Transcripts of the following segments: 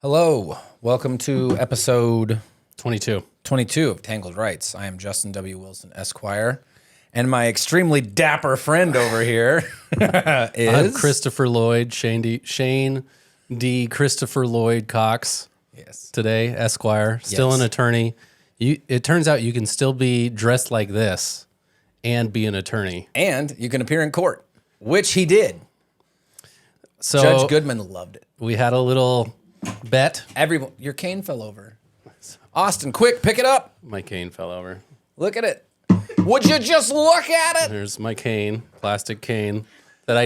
Hello, welcome to episode 22 of Tangled Rights. I am Justin W. Wilson, Esquire, and my extremely dapper friend over here is I'm Christopher Lloyd, Shane D. Christopher Lloyd Cox. Yes. Today, Esquire, still an attorney. It turns out you can still be dressed like this and be an attorney. And you can appear in court, which he did. So Judge Goodman loved it. we had a little bet. Everyone, your cane fell over. Austin, quick, pick it up. My cane fell over. Look at it. Would you just look at it? There's my cane, plastic cane that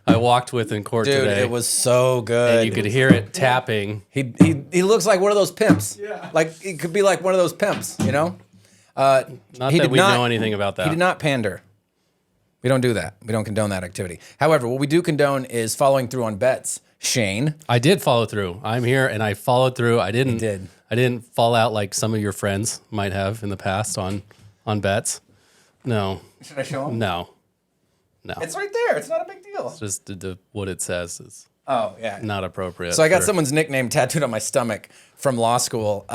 I walked with in court Dude, today. it was so good. And you could hear it tapping. He looks like one of those pimps. Yeah. Like, he could be like one of those pimps, you know? Not that we know anything about that. He did not pander. We don't do that. We don't condone that activity. However, what we do condone is following through on bets. Shane. I did follow through. I'm here and I followed through. I didn't fall out like some of your friends might have in the past on bets. No. Should I show him? No. It's right there. It's not a big deal. Just what it says is not appropriate. So I got someone's nickname tattooed on my stomach from law school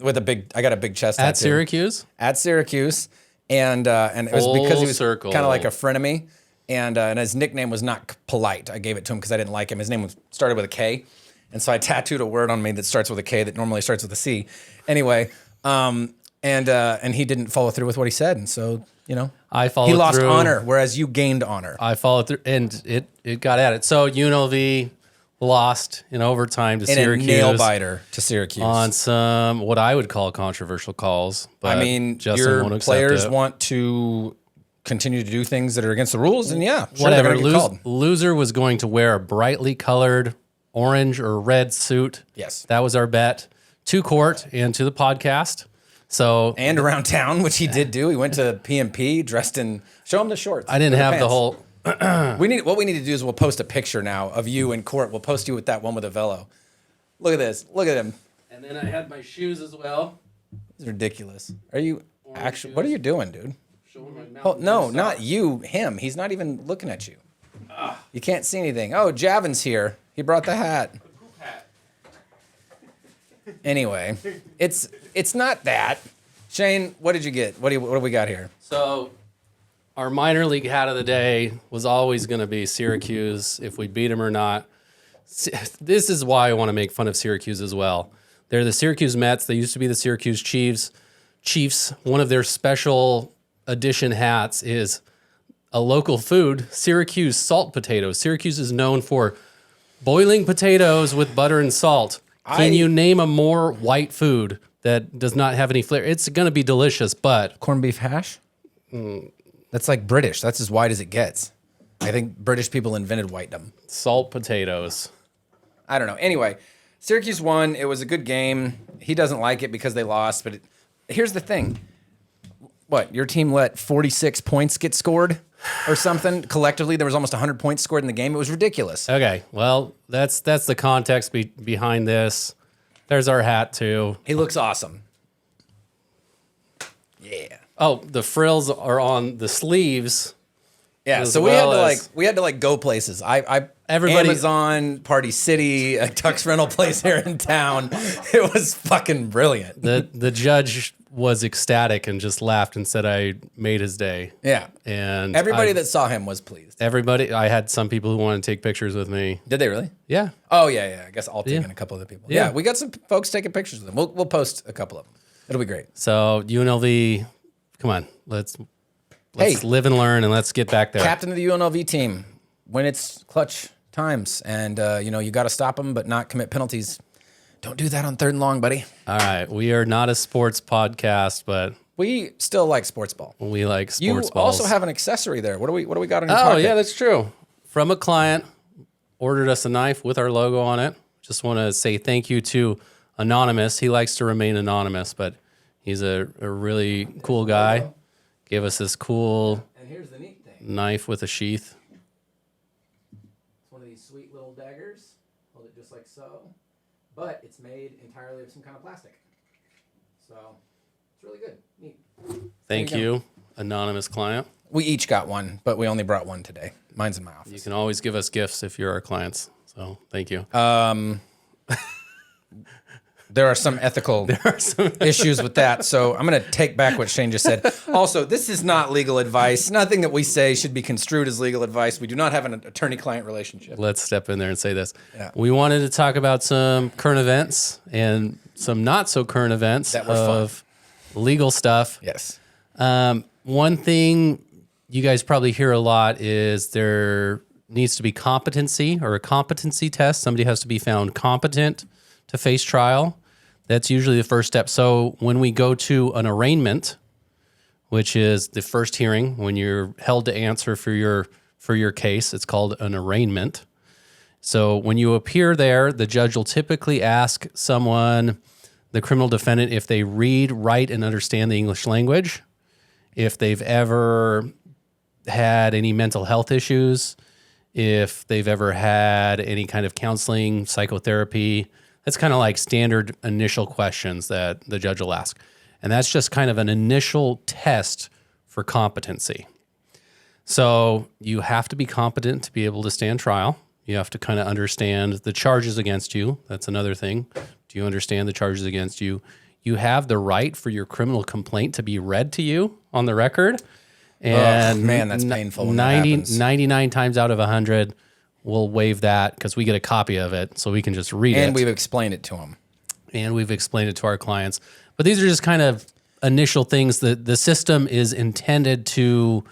with I got a big chest tattoo. At Syracuse? At Syracuse. And it was because he was kind of like a frenemy. And his nickname was not polite. I gave it to him because I didn't like him. His name started with a K. And so I tattooed a word on me that starts with a K that normally starts with a C. Anyway, and he didn't follow through with what he said. And so, you know, he lost honor, whereas you gained honor. I followed through, and it got at it. So UNLV lost in overtime to Syracuse. In a nail-biter to Syracuse. On some, what I would call controversial calls. But I mean, Justin your won't accept players it. want to continue to do things that are against the rules, and sure, whatever. they're gonna get called. Loser was going to wear a brightly colored orange or red suit. Yes. That was our bet to court and to the podcast. So and around town, which he did do. He went to PMP dressed in. Show him the shorts. I didn't have the whole. What we need to do is we'll post a picture now of you in court. We'll post you with that one with a velo. Look at this. Look at him. And then I had my shoes as well. It's ridiculous. Are you actually? What are you doing, dude? My Oh, no, not you. Him. He's not even looking at you. You can't see anything. Oh, Javin's here. He brought the hat. Anyway, it's not that. Shane, what did you get? What do we got here? So our minor league hat of the day was always going to be Syracuse, if we beat them or not. This is why I want to make fun of Syracuse as well. They're the Syracuse Mets. They used to be the Syracuse Chiefs. One of their special edition hats is a local food, Syracuse salt potatoes. Syracuse is known for boiling potatoes with butter and salt. Can you name a more white food that does not have any flavor? It's going to be delicious, but corned beef hash? That's like British. That's as white as it gets. I think British people invented whitedom. Salt potatoes. I don't know. Anyway, Syracuse won. It was a good game. He doesn't like it because they lost, but here's the thing. What, your team let 46 points get scored or something? Collectively, there was almost 100 points scored in the game. It was ridiculous. Okay, well, that's the context behind this. There's our hat, too. He looks awesome. Yeah. Oh, the frills are on the sleeves. Yeah, so we had to go places. Everybody, Amazon, Party City, a tux rental place here in town. It was fucking brilliant. The judge was ecstatic and just laughed and said I made his day. Yeah. And everybody that saw him was pleased. I had some people who wanted to take pictures with me. Did they really? Yeah. Oh, yeah. I guess I'll take in a couple of the people. Yeah, we got some folks taking pictures with them. We'll post a couple of them. It'll be great. So UNLV, come on, let's live and learn and let's get back there. Captain of the UNLV team when it's clutch times, and you got to stop them, but not commit penalties. Don't do that on third and long, buddy. All right, we are not a sports podcast, but we still like sports ball. We like sports you balls. You also have an accessory there. What do we got in your pocket? Oh yeah, that's true. From a client, ordered us a knife with our logo on it. Just want to say thank you to Anonymous. He likes to remain anonymous, but he's a really cool guy. Gave us this cool and here's the neat thing. Knife with a sheath. It's one of these sweet little daggers. Hold it just like so. But it's made entirely of some kind of plastic. So it's really good. Neat. Thank you, anonymous client. We each got one, but we only brought one today. Mine's in my office. You can always give us gifts if you're our clients. So thank you. There are some ethical issues with that. So I'm going to take back what Shane just said. Also, this is not legal advice. Nothing that we say should be construed as legal advice. We do not have an attorney-client relationship. Let's step in there and say this. Yeah. We wanted to talk about some current events and some not so current events that were of legal stuff. Yes. One thing you guys probably hear a lot is there needs to be competency or a competency test. Somebody has to be found competent to face trial. That's usually the first step. So when we go to an arraignment, which is the first hearing when you're held to answer for your case, it's called an arraignment. So when you appear there, the judge will typically ask someone, the criminal defendant, if they read, write, and understand the English language, if they've ever had any mental health issues, if they've ever had any kind of counseling, psychotherapy. That's kind of like standard initial questions that the judge will ask. And that's just kind of an initial test for competency. So you have to be competent to be able to stand trial. You have to kind of understand the charges against you. That's another thing. Do you understand the charges against you? You have the right for your criminal complaint to be read to you on the record. And man, that's painful when that happens. 99 times out of 100, we'll waive that because we get a copy of it so we can just read it. And we've explained it to them. And we've explained it to our clients. But these are just kind of initial things that the system is intended to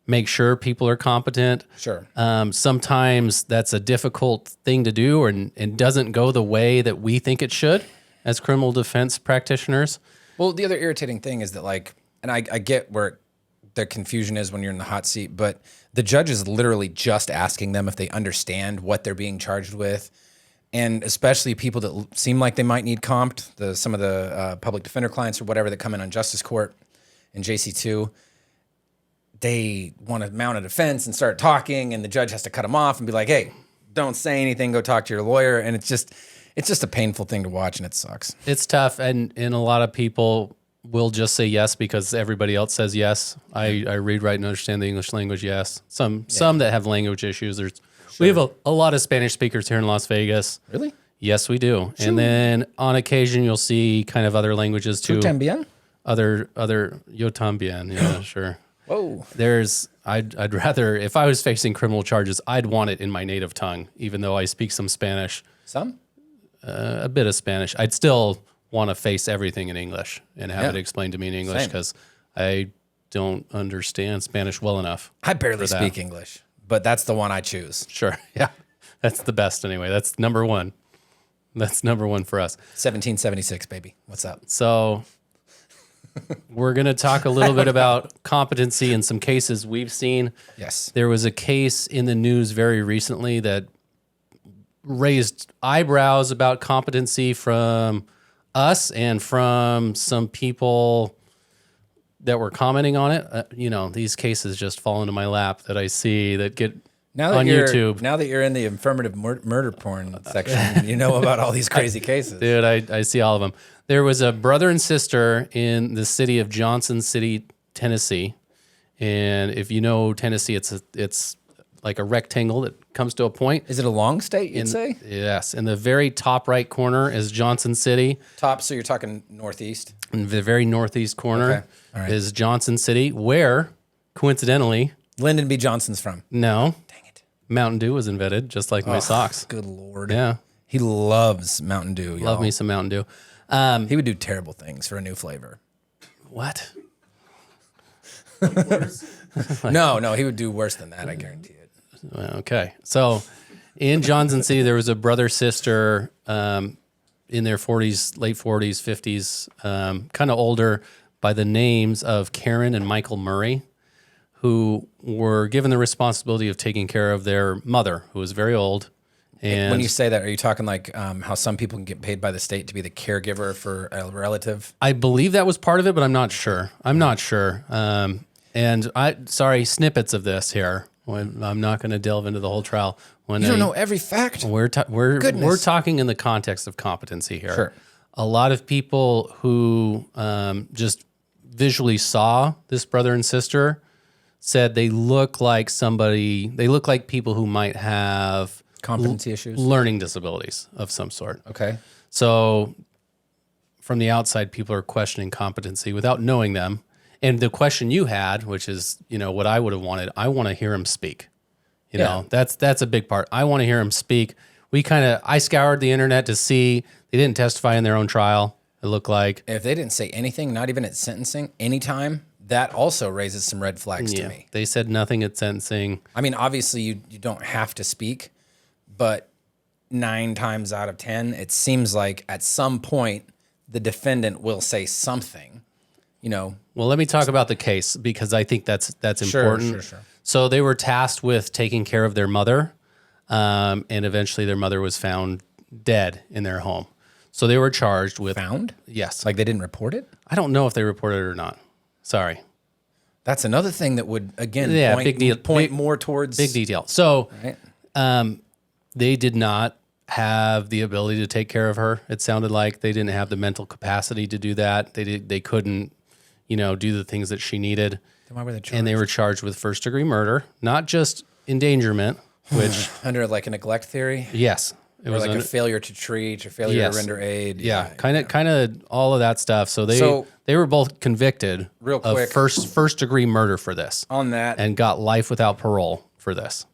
make sure people are competent. Sure. Sometimes that's a difficult thing to do and doesn't go the way that we think it should as criminal defense practitioners. Well, the other irritating thing is that, like, and I get where the confusion is when you're in the hot seat, but the judge is literally just asking them if they understand what they're being charged with. And especially people that seem like they might need comped, some of the public defender clients or whatever that come in on justice court and JC2, they want to mount a defense and start talking, and the judge has to cut them off and be like, hey, don't say anything, go talk to your lawyer. And it's just a painful thing to watch, and it sucks. It's tough, and a lot of people will just say yes because everybody else says yes. I read, write, and understand the English language, yes. Some that have language issues. We have a lot of Spanish speakers here in Las Vegas. Really? Yes, we do. Sure. And then on occasion, you'll see kind of other languages too. Tú también? Other yo también, yeah, sure. Whoa. I'd rather, if I was facing criminal charges, I'd want it in my native tongue, even though I speak some Spanish. Some? A bit of Spanish. I'd still want to face everything in English and have it explained to me in English because I don't understand Spanish well enough. I barely speak English, but that's the one I choose. Sure. Yeah. That's the best anyway. That's number one. That's number one for us. 1776, baby. What's up? So we're going to talk a little bit about competency in some cases we've seen. Yes. There was a case in the news very recently that raised eyebrows about competency from us and from some people that were commenting on it. These cases just fall into my lap that I see that get on YouTube. Now that you're in the affirmative murder porn section, you know about all these crazy cases. Dude, I see all of them. There was a brother and sister in the city of Johnson City, Tennessee. And if you know Tennessee, it's like a rectangle that comes to a point. Is it a long state, you'd say? Yes. In the very top right corner is Johnson City. Top, so you're talking northeast? In the very northeast corner is Johnson City, where, coincidentally... Lyndon B. Johnson's from. No. Dang it. Mountain Dew was invented, just like my socks. Good Lord. Yeah. He loves Mountain Dew, y'all. Love me some Mountain Dew. He would do terrible things for a new flavor. What? No, he would do worse than that, I guarantee it. Okay. So in Johnson City, there was a brother-sister in their 40s, late 40s, 50s, kind of older, by the names of Karen and Michael Murray, who were given the responsibility of taking care of their mother, who was very old. And when you say that, are you talking like how some people can get paid by the state to be the caregiver for a relative? I believe that was part of it, but I'm not sure. And snippets of this here. I'm not going to delve into the whole trial. You don't know every fact. We're talking in the context of competency here. Sure. A lot of people who just visually saw this brother and sister said they look like people who might have competency issues, learning disabilities of some sort. Okay. So from the outside, people are questioning competency without knowing them. And the question you had, which is, what I would have wanted, I want to hear him speak. You know, that's a big part. I want to hear him speak. I scoured the internet to see they didn't testify in their own trial. It looked like if they didn't say anything, not even at sentencing, anytime, that also raises some red flags to me. They said nothing at sentencing. I mean, obviously you don't have to speak, but 9 times out of 10, it seems like at some point the defendant will say something, Well, let me talk about the case because I think that's important. Sure. So they were tasked with taking care of their mother, and eventually their mother was found dead in their home. So they were charged with... Found? Yes. Like they didn't report it? I don't know if they reported it or not. Sorry. That's another thing that would, again, point more towards... Big detail. So right? They did not have the ability to take care of her. It sounded like they didn't have the mental capacity to do that. They couldn't, do the things that she needed. Then why were they charged? And they were charged with first-degree murder, not just endangerment, which... Under like a neglect theory? Yes. It was like a failure to treat or failure to render aid. Yeah, kind of all of that stuff. So they were both convicted real quick, of first degree murder for this. On that. And got life without parole for this.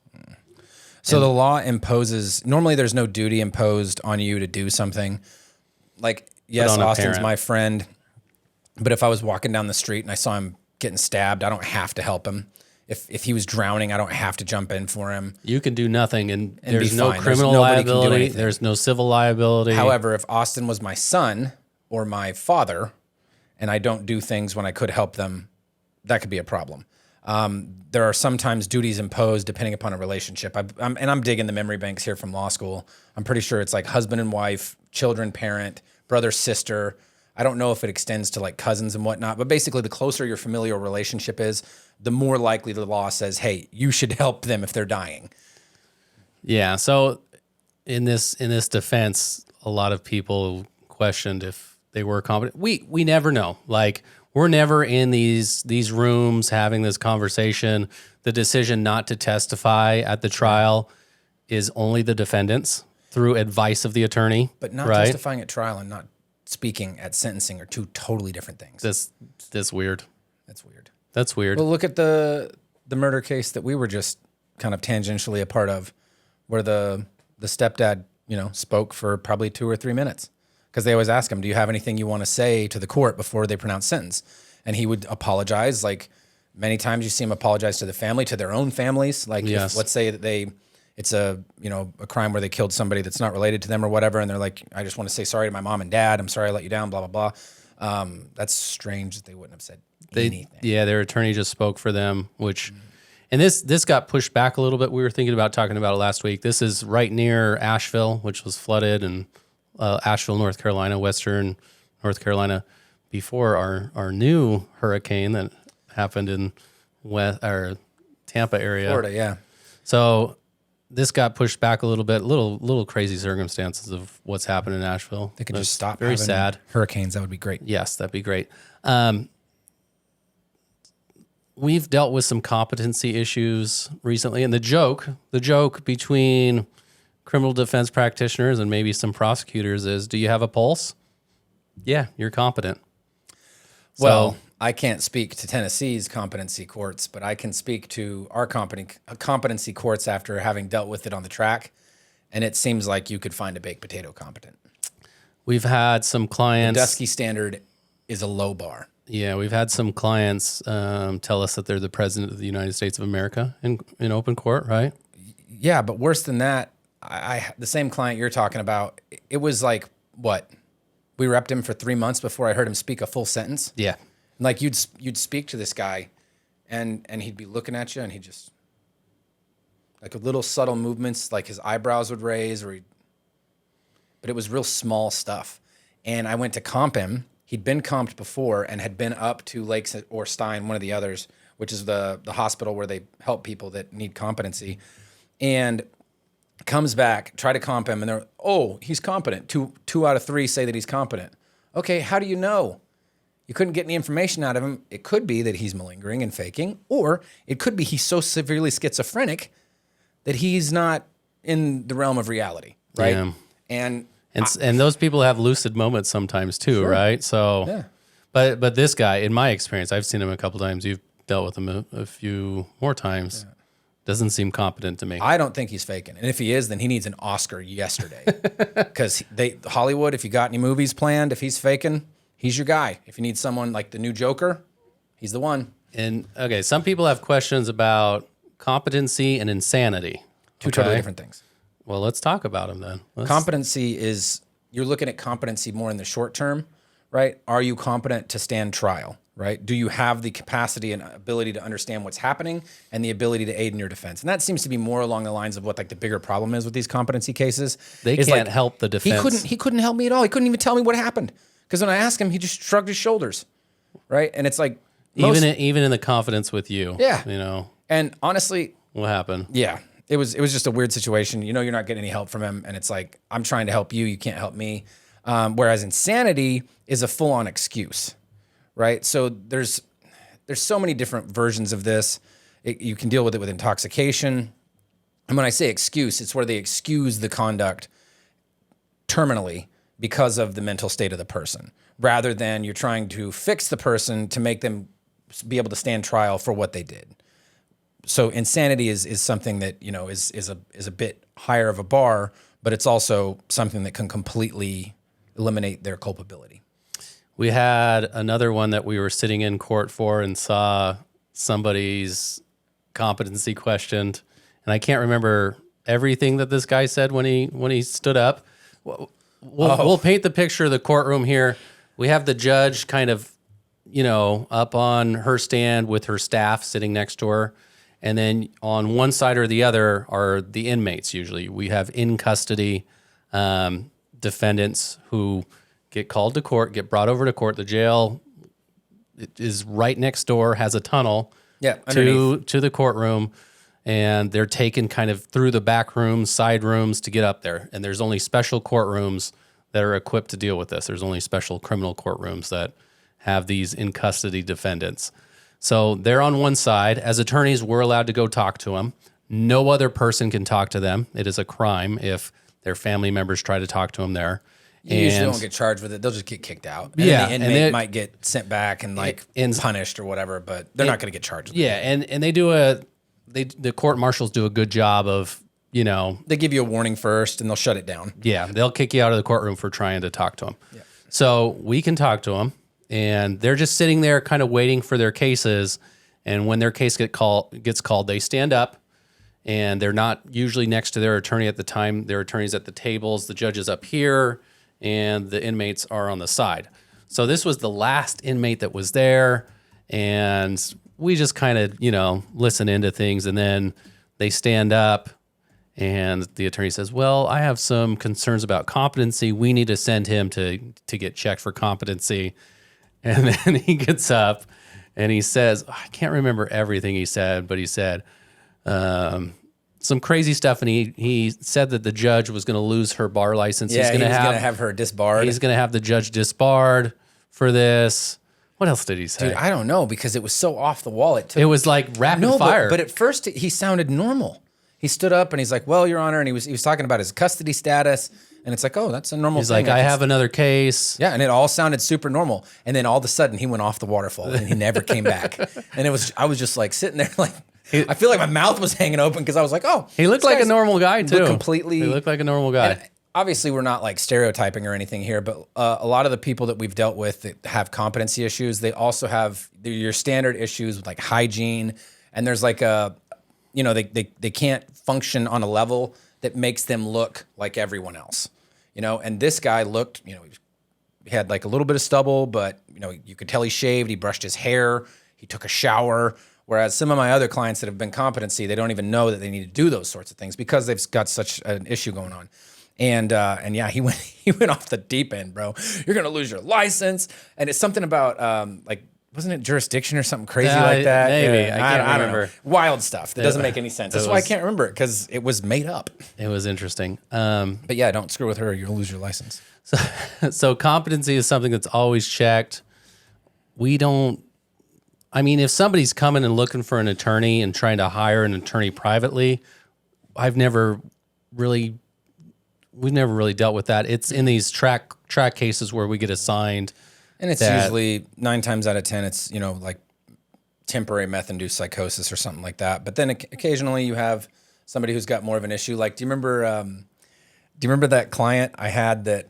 So the law imposes, normally there's no duty imposed on you to do something. Like, yes, Austin's my friend, but if I was walking down the street and I saw him getting stabbed, I don't have to help him. If he was drowning, I don't have to jump in for him. You can do nothing, and there's no criminal liability. There's no civil liability. However, if Austin was my son or my father, and I don't do things when I could help them, that could be a problem. There are sometimes duties imposed depending upon a relationship. I'm digging the memory banks here from law school. I'm pretty sure it's like husband and wife, children, parent, brother, sister. I don't know if it extends to like cousins and whatnot, but basically the closer your familial relationship is, the more likely the law says, hey, you should help them if they're dying. Yeah. So in this defense, a lot of people questioned if they were competent. We never know. Like, we're never in these rooms having this conversation. The decision not to testify at the trial is only the defendant's through advice of the attorney. But not testifying at trial and not speaking at sentencing are two totally different things. That's weird. That's weird. Well, look at the murder case that we were just kind of tangentially a part of, where the stepdad, spoke for probably 2 or 3 minutes. Because they always ask him, do you have anything you want to say to the court before they pronounce sentence? And he would apologize. Like, many times you see him apologize to the family, to their own families. Like, if, let's say that it's a crime where they killed somebody that's not related to them or whatever, and they're like, I just want to say sorry to my mom and dad. I'm sorry I let you down, blah, blah, blah. That's strange that they wouldn't have said anything. Yeah, their attorney just spoke for them, which... And this got pushed back a little bit. We were thinking about talking about it last week. This is right near Asheville, which was flooded, and Asheville, North Carolina, western North Carolina, before our new hurricane that happened in Tampa area. Florida, yeah. So this got pushed back a little bit, little crazy circumstances of what's happened in Asheville. They could just stop very sad hurricanes. That would be great. Yes, that'd be great. We've dealt with some competency issues recently, and the joke between criminal defense practitioners and maybe some prosecutors is, do you have a pulse? Yeah, you're competent. Well, I can't speak to Tennessee's competency courts, but I can speak to our competency courts after having dealt with it on the track, and it seems like you could find a baked potato competent. We've had some clients... The Dusky standard is a low bar. Yeah, we've had some clients tell us that they're the president of the United States of America in open court, right? Yeah, but worse than that, the same client you're talking about, it was like, what? We repped him for 3 months before I heard him speak a full sentence? Yeah. Like, you'd speak to this guy, and he'd be looking at you, and he'd just, like, with little subtle movements, like his eyebrows would raise, but it was real small stuff. And I went to comp him. He'd been comped before and had been up to Lakes or Stein, one of the others, which is the hospital where they help people that need competency, and comes back, try to comp him, and they're, oh, he's competent. Two out of 3 say that he's competent. Okay, how do you know? You couldn't get any information out of him. It could be that he's malingering and faking, or it could be he's so severely schizophrenic that he's not in the realm of reality, right? Yeah. And And those people have lucid moments sometimes too, right? So, Yeah. but this guy, in my experience, I've seen him a couple times. You've dealt with him a few more times. Doesn't seem competent to me. I don't think he's faking. And if he is, then he needs an Oscar yesterday. Because Hollywood, if you got any movies planned, if he's faking, he's your guy. If you need someone like the new Joker, he's the one. And okay, some people have questions about competency and insanity. Two totally different things. Well, let's talk about them then. Competency is, you're looking at competency more in the short term, right? Are you competent to stand trial, right? Do you have the capacity and ability to understand what's happening and the ability to aid in your defense? And that seems to be more along the lines of what like the bigger problem is with these competency cases. They can't help the defense. He couldn't help me at all. He couldn't even tell me what happened. Because when I asked him, he just shrugged his shoulders, right? And it's like... even in the confidence with you. Yeah. You know. And honestly... what happened? Yeah. It was just a weird situation. You know, you're not getting any help from him. And it's like, I'm trying to help you. You can't help me. Whereas insanity is a full-on excuse, right? So there's so many different versions of this. You can deal with it with intoxication. And when I say excuse, it's where they excuse the conduct terminally because of the mental state of the person, rather than you're trying to fix the person to make them be able to stand trial for what they did. So insanity is something that, you know, is a bit higher of a bar, but it's also something that can completely eliminate their culpability. We had another one that we were sitting in court for and saw somebody's competency questioned, and I can't remember everything that this guy said when he stood up. We'll paint the picture of the courtroom here. We have the judge kind of, you know, up on her stand with her staff sitting next to her. And then on one side or the other are the inmates. Usually we have in custody defendants who get called to court, get brought over to court. The jail is right next door, has a tunnel to the courtroom, and they're taken kind of through the back rooms, side rooms to get up there. And there's only special courtrooms that are equipped to deal with this. There's only special criminal courtrooms that have these in custody defendants. So they're on one side. As attorneys, we're allowed to go talk to them. No other person can talk to them. It is a crime if their family members try to talk to them there. You usually don't get charged with it. They'll just get kicked out. And then the inmate might get sent back and punished or whatever, but they're not going to get charged with it. And they do the court marshals do a good job of, you know. They give you a warning first and they'll shut it down. Yeah, they'll kick you out of the courtroom for trying to talk to them. Yeah. So we can talk to them. And they're just sitting there kind of waiting for their cases. And when their case gets called, they stand up, and they're not usually next to their attorney at the time. Their attorney's at the tables, the judge is up here, and the inmates are on the side. So this was the last inmate that was there, and we just kind of, you know, listen into things. And then they stand up, and the attorney says, well, I have some concerns about competency. We need to send him to get checked for competency. And then he gets up and he says, I can't remember everything he said, but he said some crazy stuff. And he said that the judge was going to lose her bar license. Yeah, he's going to have her disbarred. He's going to have the judge disbarred for this. What else did he say? Dude, I don't know, because it was so off the wall. It was like rapid fire. But at first he sounded normal. He stood up and he's like, well, Your Honor, and he was talking about his custody status. And it's like, oh, that's a normal thing. He's like, I have another case. Yeah, and it all sounded super normal. And then all of a sudden, he went off the waterfall, and he never came back. And I was just like sitting there, like, I feel like my mouth was hanging open because I was like, oh. He looked like a normal guy, too. He looked like a normal guy. And obviously, we're not like stereotyping or anything here, but a lot of the people that we've dealt with that have competency issues, they also have your standard issues with like hygiene. And there's like they can't function on a level that makes them look like everyone else. You know, and this guy looked, you know, he had like a little bit of stubble, but, you know, you could tell he shaved, he brushed his hair, he took a shower. Whereas some of my other clients that have been competency, they don't even know that they need to do those sorts of things because they've got such an issue going on. And yeah, he went off the deep end, bro. You're going to lose your license. And it's something about wasn't it jurisdiction or something crazy like that? Maybe. Yeah, I can't remember. Wild stuff that doesn't make any sense. That's why I can't remember it, because it was made up. It was interesting. But yeah, don't screw with her. You'll lose your license. So competency is something that's always checked. If somebody's coming and looking for an attorney and trying to hire an attorney privately, I've never really we've never really dealt with that. It's in these track cases where we get assigned. And it's usually 9 times out of 10, it's, like temporary meth-induced psychosis or something like that. But then occasionally you have somebody who's got more of an issue. Like, do you remember that client I had that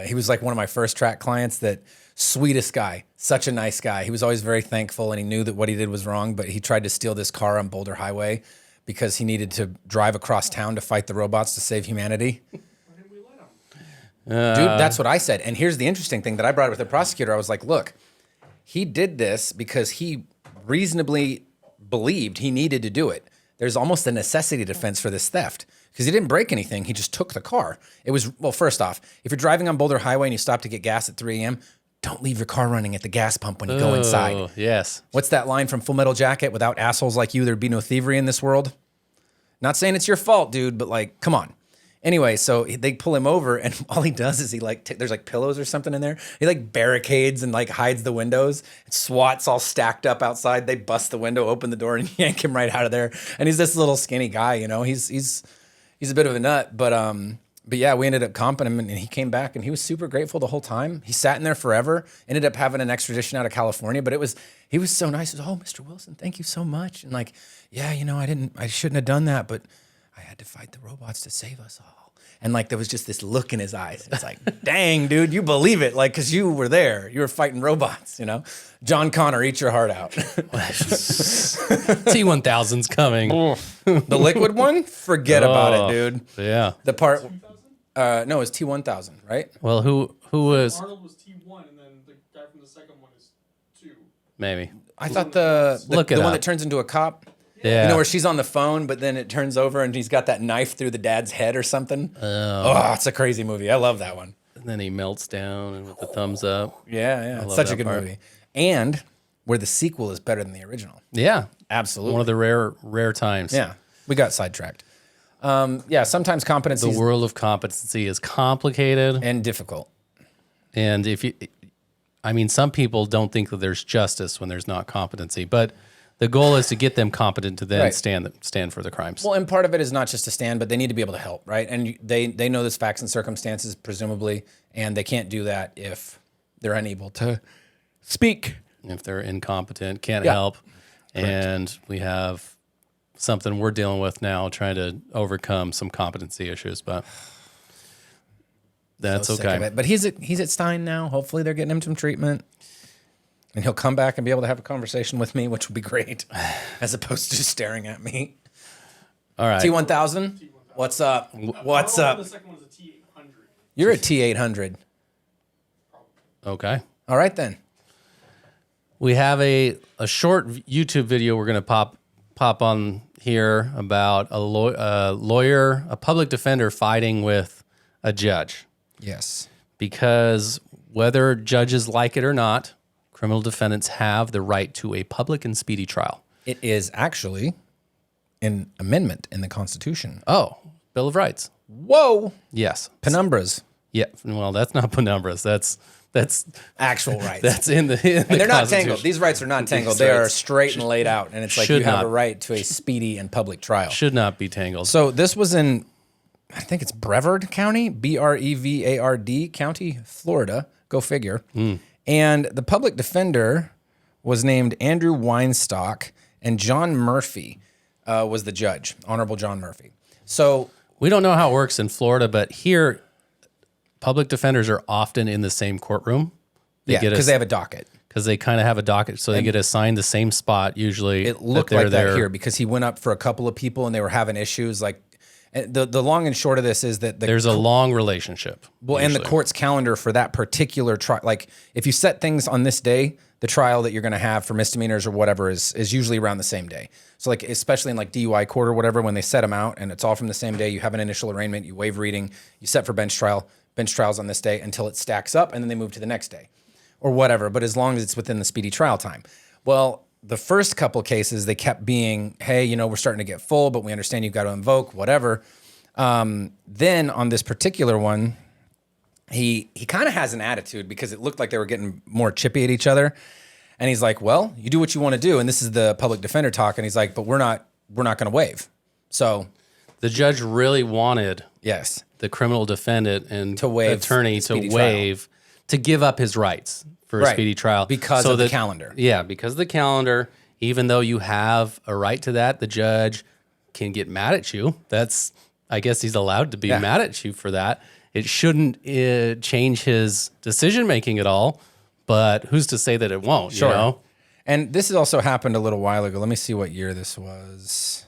he was like one of my first track clients, that sweetest guy, such a nice guy. He was always very thankful, and he knew that what he did was wrong, but he tried to steal this car on Boulder Highway because he needed to drive across town to fight the robots to save humanity. Dude, that's what I said. And here's the interesting thing that I brought with the prosecutor. I was like, look, he did this because he reasonably believed he needed to do it. There's almost a necessity defense for this theft because he didn't break anything. He just took the car. It was, well, first off, if you're driving on Boulder Highway and you stop to get gas at 3 a.m., don't leave your car running at the gas pump when you go inside. Yes. What's that line from Full Metal Jacket? Without assholes like you, there'd be no thievery in this world. Not saying it's your fault, dude, but like, come on. Anyway, so they pull him over, and all he does is he there's like pillows or something in there. He like barricades and like hides the windows. SWAT's all stacked up outside. They bust the window, open the door, and yank him right out of there. And he's this little skinny guy, He's a bit of a nut, but yeah, we ended up comping him, and he came back, and he was super grateful the whole time. He sat in there forever. Ended up having an extradition out of California, but he was so nice. He was, oh, Mr. Wilson, thank you so much. And like, yeah, I shouldn't have done that, but I had to fight the robots to save us all. And like, there was just this look in his eyes. It's like, dang, dude, you believe it. Like, cause you were there, you were fighting robots, John Connor, eat your heart out. T1000's coming. The liquid one? Forget about it, dude. Yeah. The part, no, it's T1000, right? Well, who was? Arnold was T1, and then the guy from the second one is 2. Maybe. I thought the one that turns into a cop. Yeah. Where she's on the phone, but then it turns over and he's got that knife through the dad's head or something. Oh, it's a crazy movie. I love that one. And then he melts down and with the thumbs up. Yeah. It's such a good movie. And where the sequel is better than the original. Yeah. Absolutely. One of the rare times. Yeah. We got sidetracked. Sometimes competency. The world of competency is complicated. And difficult. And some people don't think that there's justice when there's not competency, but the goal is to get them competent to then stand for the crimes. Well, and part of it is not just to stand, but they need to be able to help, right? And they know this facts and circumstances, presumably, and they can't do that if they're unable to speak. If they're incompetent, can't help. Correct. And we have something we're dealing with now, trying to overcome some competency issues, but that's okay. But he's at Stein now. Hopefully they're getting him some treatment. And he'll come back and be able to have a conversation with me, which would be great, as opposed to just staring at me. All right. T1000? What's up? What's up? The second one's a T800. You're a T800. Okay. All right, then. We have a short YouTube video we're going to pop on here about a lawyer, a public defender fighting with a judge. Yes. Because whether judges like it or not, criminal defendants have the right to a public and speedy trial. It is actually an amendment in the Constitution. Oh, Bill of Rights. Whoa. Yes. Penumbras. Yeah. Well, that's not penumbras. That's actual rights. That's in the and they're not tangled. These rights are not tangled. They are straight and laid out. And it's like you have a right to a speedy and public trial. Should not be tangled. So this was in, I think it's Brevard County, Brevard County, Florida. Go figure. And the public defender was named Andrew Weinstock, and John Murphy was the judge, Honorable John Murphy. So we don't know how it works in Florida, but here, public defenders are often in the same courtroom. Because they have a docket. Because they kind of have a docket, so they get assigned the same spot usually. It looked like that here because he went up for a couple of people and they were having issues. Like the long and short of this is that there's a long relationship. Well, usually. And the court's calendar for that particular trial, like if you set things on this day, the trial that you're going to have for misdemeanors or whatever is usually around the same day. So like, especially in like DUI court or whatever, when they set them out and it's all from the same day, you have an initial arraignment, you waive reading, you set for bench trials on this day until it stacks up and then they move to the next day or whatever. But as long as it's within the speedy trial time. Well, the first couple cases, they kept being, hey, we're starting to get full, but we understand you've got to invoke, whatever. Then on this particular one, he kind of has an attitude because it looked like they were getting more chippy at each other. And he's like, well, you do what you want to do. And this is the public defender talk. And he's like, but we're not going to waive. So the judge really wanted Yes. the criminal defendant and To waive attorney the to speedy waive, to give up his rights for a Right. speedy trial. Because of the calendar. Yeah, because of the calendar, even though you have a right to that, the judge can get mad at you. I guess he's allowed to be mad at you for that. It shouldn't change his decision-making at all, but who's to say that it won't, Sure. you know? And this has also happened a little while ago. Let me see what year this was.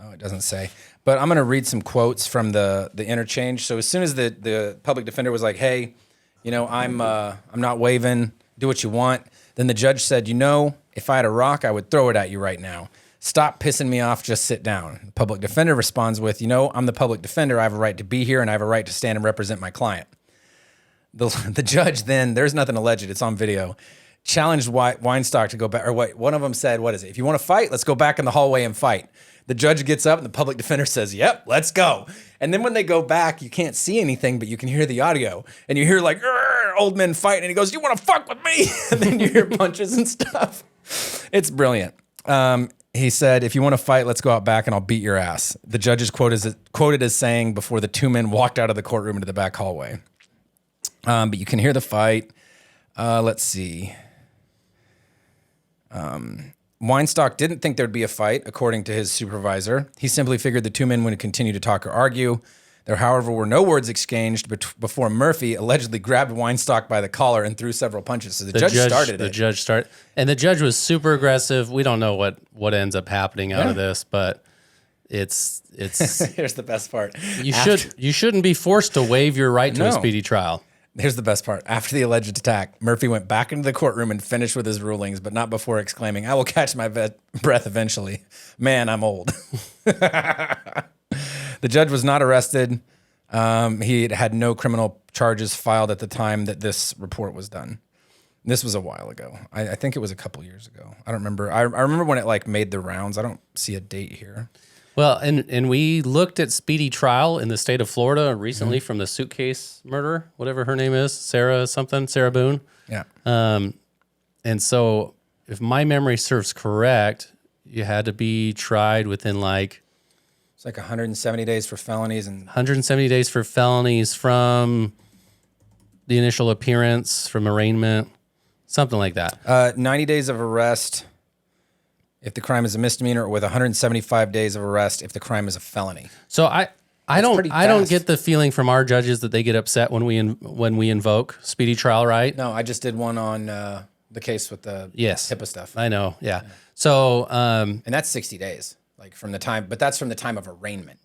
Oh, it doesn't say. But I'm going to read some quotes from the interchange. So as soon as the public defender was like, hey, you know, I'm not waiving, do what you want. Then the judge said, you know, if I had a rock, I would throw it at you right now. Stop pissing me off, just sit down. The public defender responds with, you know, I'm the public defender. I have a right to be here and I have a right to stand and represent my client. The judge then, there's nothing alleged, it's on video, challenged Weinstock to go back, or what one of them said, what is it? If you want to fight, let's go back in the hallway and fight. The judge gets up and the public defender says, yep, let's go. And then when they go back, you can't see anything, but you can hear the audio. And you hear like, old men fighting. And he goes, you want to fuck with me? And then you hear punches and stuff. It's brilliant. He said, if you want to fight, let's go out back and I'll beat your ass. The judge is quoted as saying before the two men walked out of the courtroom into the back hallway. But you can hear the fight. Let's see. Weinstock didn't think there'd be a fight, according to his supervisor. He simply figured the two men would continue to talk or argue. There, however, were no words exchanged before Murphy allegedly grabbed Weinstock by the collar and threw several punches. So the judge started it. The judge started, and the judge was super aggressive. We don't know what ends up happening out of this, but it's Here's the best part. You shouldn't be forced to waive your right to a No. speedy trial. Here's the best part. After the alleged attack, Murphy went back into the courtroom and finished with his rulings, but not before exclaiming, I will catch my breath eventually. Man, I'm old. The judge was not arrested. He had no criminal charges filed at the time that this report was done. This was a while ago. I think it was a couple years ago. I don't remember. I remember when it like made the rounds. I don't see a date here. Well, and we looked at speedy trial in the state of Florida recently from the suitcase murder, whatever her name is, Sarah Boone. Yeah. And so if my memory serves correct, you had to be tried within like It's like 170 days for felonies and 170 days for felonies from the initial appearance, from arraignment, something like that. 90 days of arrest if the crime is a misdemeanor, or with 175 days of arrest if the crime is a felony. So I don't fast. get the feeling from our judges that they get upset when we invoke speedy trial right. No, I just did one on the case with the HIPAA stuff. I know, yeah. So And that's 60 days, like from the time, but that's from the time of arraignment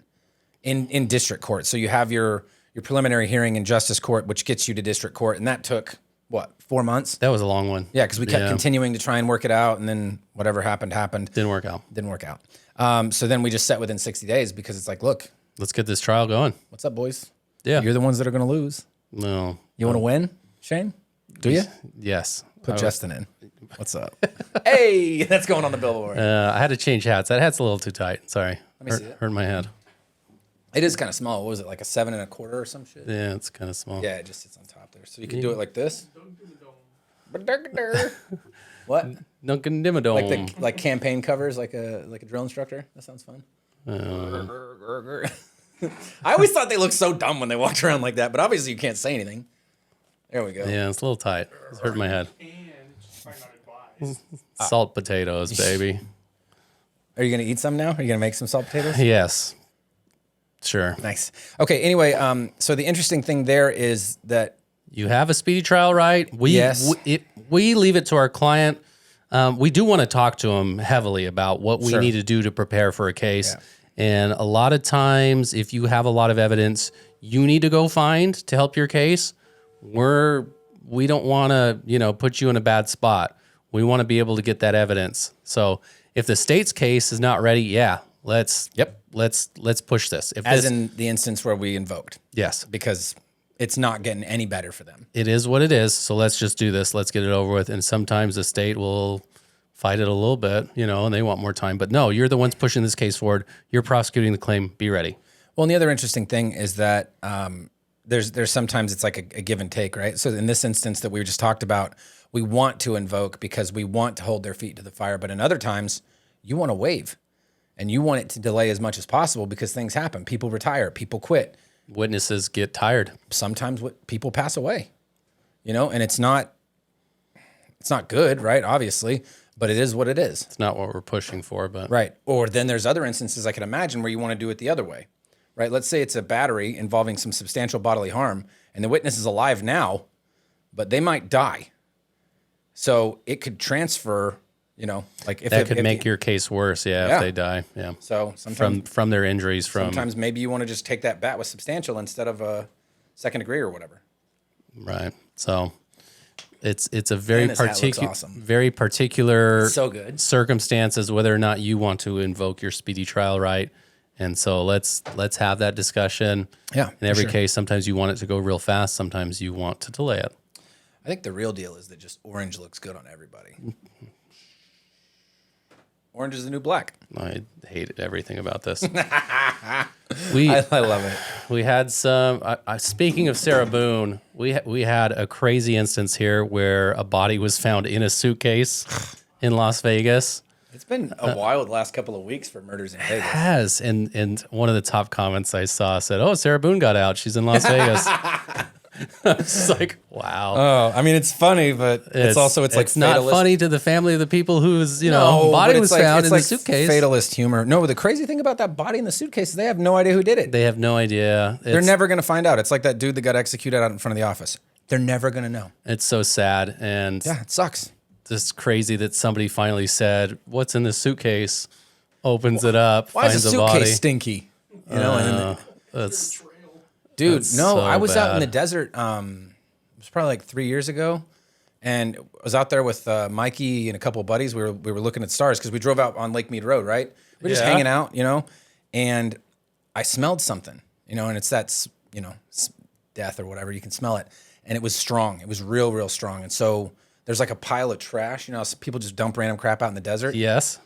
in district court. So you have your preliminary hearing in justice court, which gets you to district court, and that took what, 4 months? that was a long one. Yeah, because we kept continuing to try and work it out, and then whatever happened. Didn't work out. Didn't work out. So then we just set within 60 days because it's like, look, Let's get this trial going. what's up, boys? Yeah. You're the ones that are going to lose. No. You want to win, Shane? Do you? Yes. Put Justin in. What's up? Hey, that's going on the billboard. I had to change hats. That hat's a little too tight. Sorry. Let me see it. Hurt my head. It is kind of small. What was it, like a 7 1/4 or some shit? Yeah, it's kind of small. Yeah, it just sits on top there. So you can do it like this. What? Dunkin' Dimmadome. Like campaign covers, like a drill instructor. That sounds fun. I always thought they looked so dumb when they walked around like that, but obviously you can't say anything. There we go. Yeah, it's a little tight. It's hurting my head. And just might not advise. Salt potatoes, baby. Are you gonna eat some now? Are you gonna make some salt potatoes? Yes. Sure. Nice. Okay. Anyway, so the interesting thing there is that You have a speedy trial right. Yes. We leave it to our client. We do want to talk to them heavily about what we Sure. need to do to prepare for a case. Yeah. And a lot of times, if you have a lot of evidence you need to go find to help your case, we don't want to, put you in a bad spot. We want to be able to get that evidence. So if the state's case is not ready, let's push this. as in the instance where we invoked, yes, because it's not getting any better for them. it is what it is. So let's just do this. Let's get it over with. And sometimes the state will fight it a little bit, and they want more time. But no, you're the ones pushing this case forward. You're prosecuting the claim. Be ready. Well, and the other interesting thing is that there's sometimes it's like a give and take, right? So in this instance that we just talked about, we want to invoke because we want to hold their feet to the fire. But in other times, you want to waive. And you want it to delay as much as possible because things happen. People retire, people quit. Witnesses get tired. Sometimes people pass away, and it's not good, right? Obviously, but it is what it is. It's not what we're pushing for, but right. Or then there's other instances I can imagine where you want to do it the other way, right? Let's say it's a battery involving some substantial bodily harm and the witness is alive now, but they might die. So it could transfer, like if that could make your case worse. Yeah, if they die. Yeah. So sometimes from their injuries, sometimes maybe you want to just take that bat with substantial instead of a second degree or whatever. Right. So it's a very particular, awesome. very particular so good circumstances whether or not you want to invoke your speedy trial right. And so let's have that discussion. Yeah. In every case, sometimes you want it to go real fast. Sometimes you want to delay it. I think the real deal is that just orange looks good on everybody. Orange is the new black. I hate everything about this. I love it. We had some. Speaking of Sarah Boone, we had a crazy instance here where a body was found in a suitcase in Las Vegas. It's been a wild last couple of weeks for murders in Vegas. It has, and one of the top comments I saw said, "Oh, Sarah Boone got out. She's in Las Vegas." It's like, wow. Oh, I mean, it's funny, but it's also like it's not funny to the family of the people whose body was found in the suitcase. Fatalist humor. No, but the crazy thing about that body in the suitcase is they have no idea who did it. They have no idea. They're never going to find out. It's like that dude that got executed out in front of the office. They're never going to know. It's so sad, and yeah, it sucks. Just crazy that somebody finally said, "What's in the suitcase?" Opens it up, Why finds is a a body. Suitcase stinky? That's. Dude, That's no, so I was out in bad. the desert. It was probably like 3 years ago, and I was out there with Mikey and a couple of buddies. We were looking at stars because we drove out on Lake Mead Road, right? We were just hanging out, and I smelled something, and it's that death or whatever. You can smell it, and it was strong. It was real, real strong. And so there's like a pile of trash. So people just dump random crap out in the desert. Yes.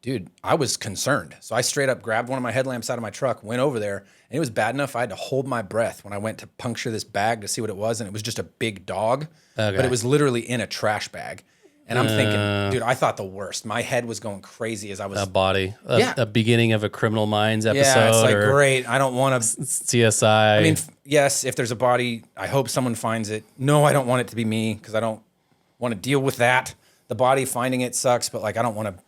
Dude, I was concernned. So I straight up grabbed one of my headlamps out of my truck, went over there, and it was bad enough I had to hold my breath when I went to puncture this bag to see what it was, and it was just a big dog. Okay. But it was literally in a trash bag. And I'm thinking, dude, I thought the worst. My head was going crazy as I was... A body. A beginning of a Criminal Minds episode. Yeah, it's like, great, I don't want to... CSI. I mean, yes, if there's a body, I hope someone finds it. No, I don't want it to be me, because I don't want to deal with that. The body, finding it sucks, but like I don't want to...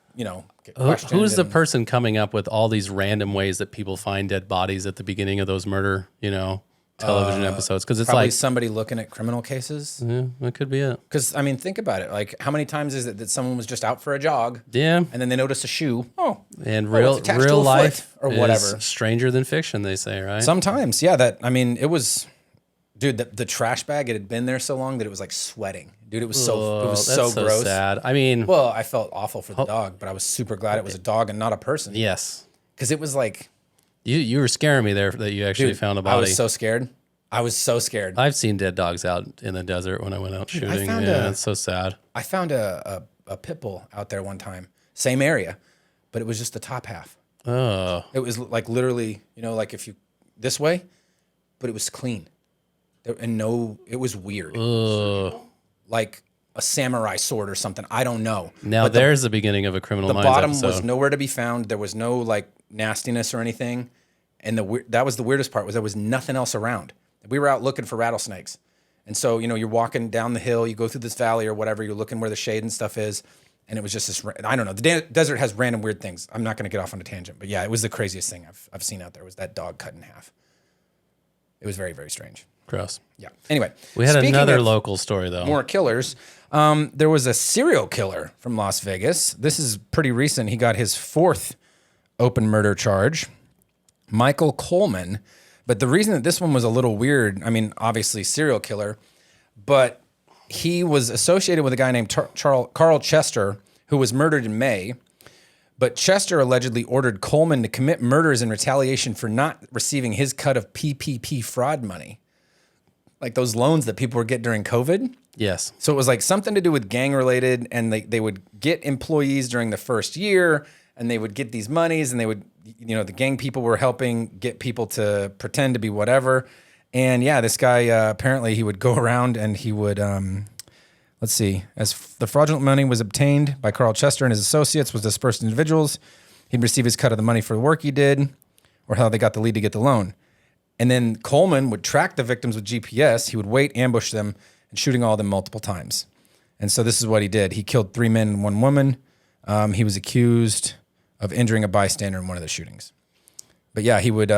get questioned. Who's the person coming up with all these random ways that people find dead bodies at the beginning of those murder, television episodes? Because it's probably like somebody looking at criminal cases. yeah, that could be it. Because I mean, think about it. Like, how many times is it that someone was just out for a jog? Yeah, and then they notice a shoe. And it's attached to real a life foot or whatever. is stranger than fiction, they say, right? Sometimes, yeah. It was, dude. The trash bag. It had been there so long that it was like sweating. Dude, it was so that's gross. Sad. I mean, well, I felt awful for the dog, but I was super glad it was a dog and not a person. Yes, because it was like you were scaring me there that you actually found a body. I was so scared. I've seen dead dogs out in the desert when I went out shooting. It's so sad. I found a pit bull out there one time, same area, but it was just the top half. Oh, it was like literally, like if you this way, but it was clean. It was weird. Like a samurai sword or something. I don't know. Now there's the beginning of a Criminal Minds episode. The bottom was nowhere to be found. There was no like nastiness or anything. And that was the weirdest part, was there was nothing else around. We were out looking for rattlesnakes. And so, you're walking down the hill, you go through this valley or whatever, you're looking where the shade and stuff is. And it was just this, I don't know. The desert has random weird things. I'm not going to get off on a tangent, but yeah, it was the craziest thing I've seen out there, was that dog cut in half. It was very, very strange. Gross. Yeah. Anyway, we had another local story though. More killers. There was a serial killer from Las Vegas. This is pretty recent. He got his 4th open murder charge, Michael Coleman. But the reason that this one was a little weird, I mean, obviously serial killer, but he was associated with a guy named Carl Chester, who was murdered in May. But Chester allegedly ordered Coleman to commit murders in retaliation for not receiving his cut of PPP fraud money. Like those loans that people were getting during COVID. Yes. So it was like something to do with gang related, and they would get employees during the first year, and they would get these monies, and they would, the gang people were helping get people to pretend to be whatever. And yeah, this guy, apparently he would go around and he would, let's see, as the fraudulent money was obtained by Carl Chester and his associates was dispersed to individuals, He'd receive his cut of the money for the work he did, or how they got the lead to get the loan. And then Coleman would track the victims with GPS. He would wait, ambush them, and shooting all of them multiple times. And so this is what he did. He killed 3 men and 1 woman. He was accused of injuring a bystander in one of the shootings. But yeah, he would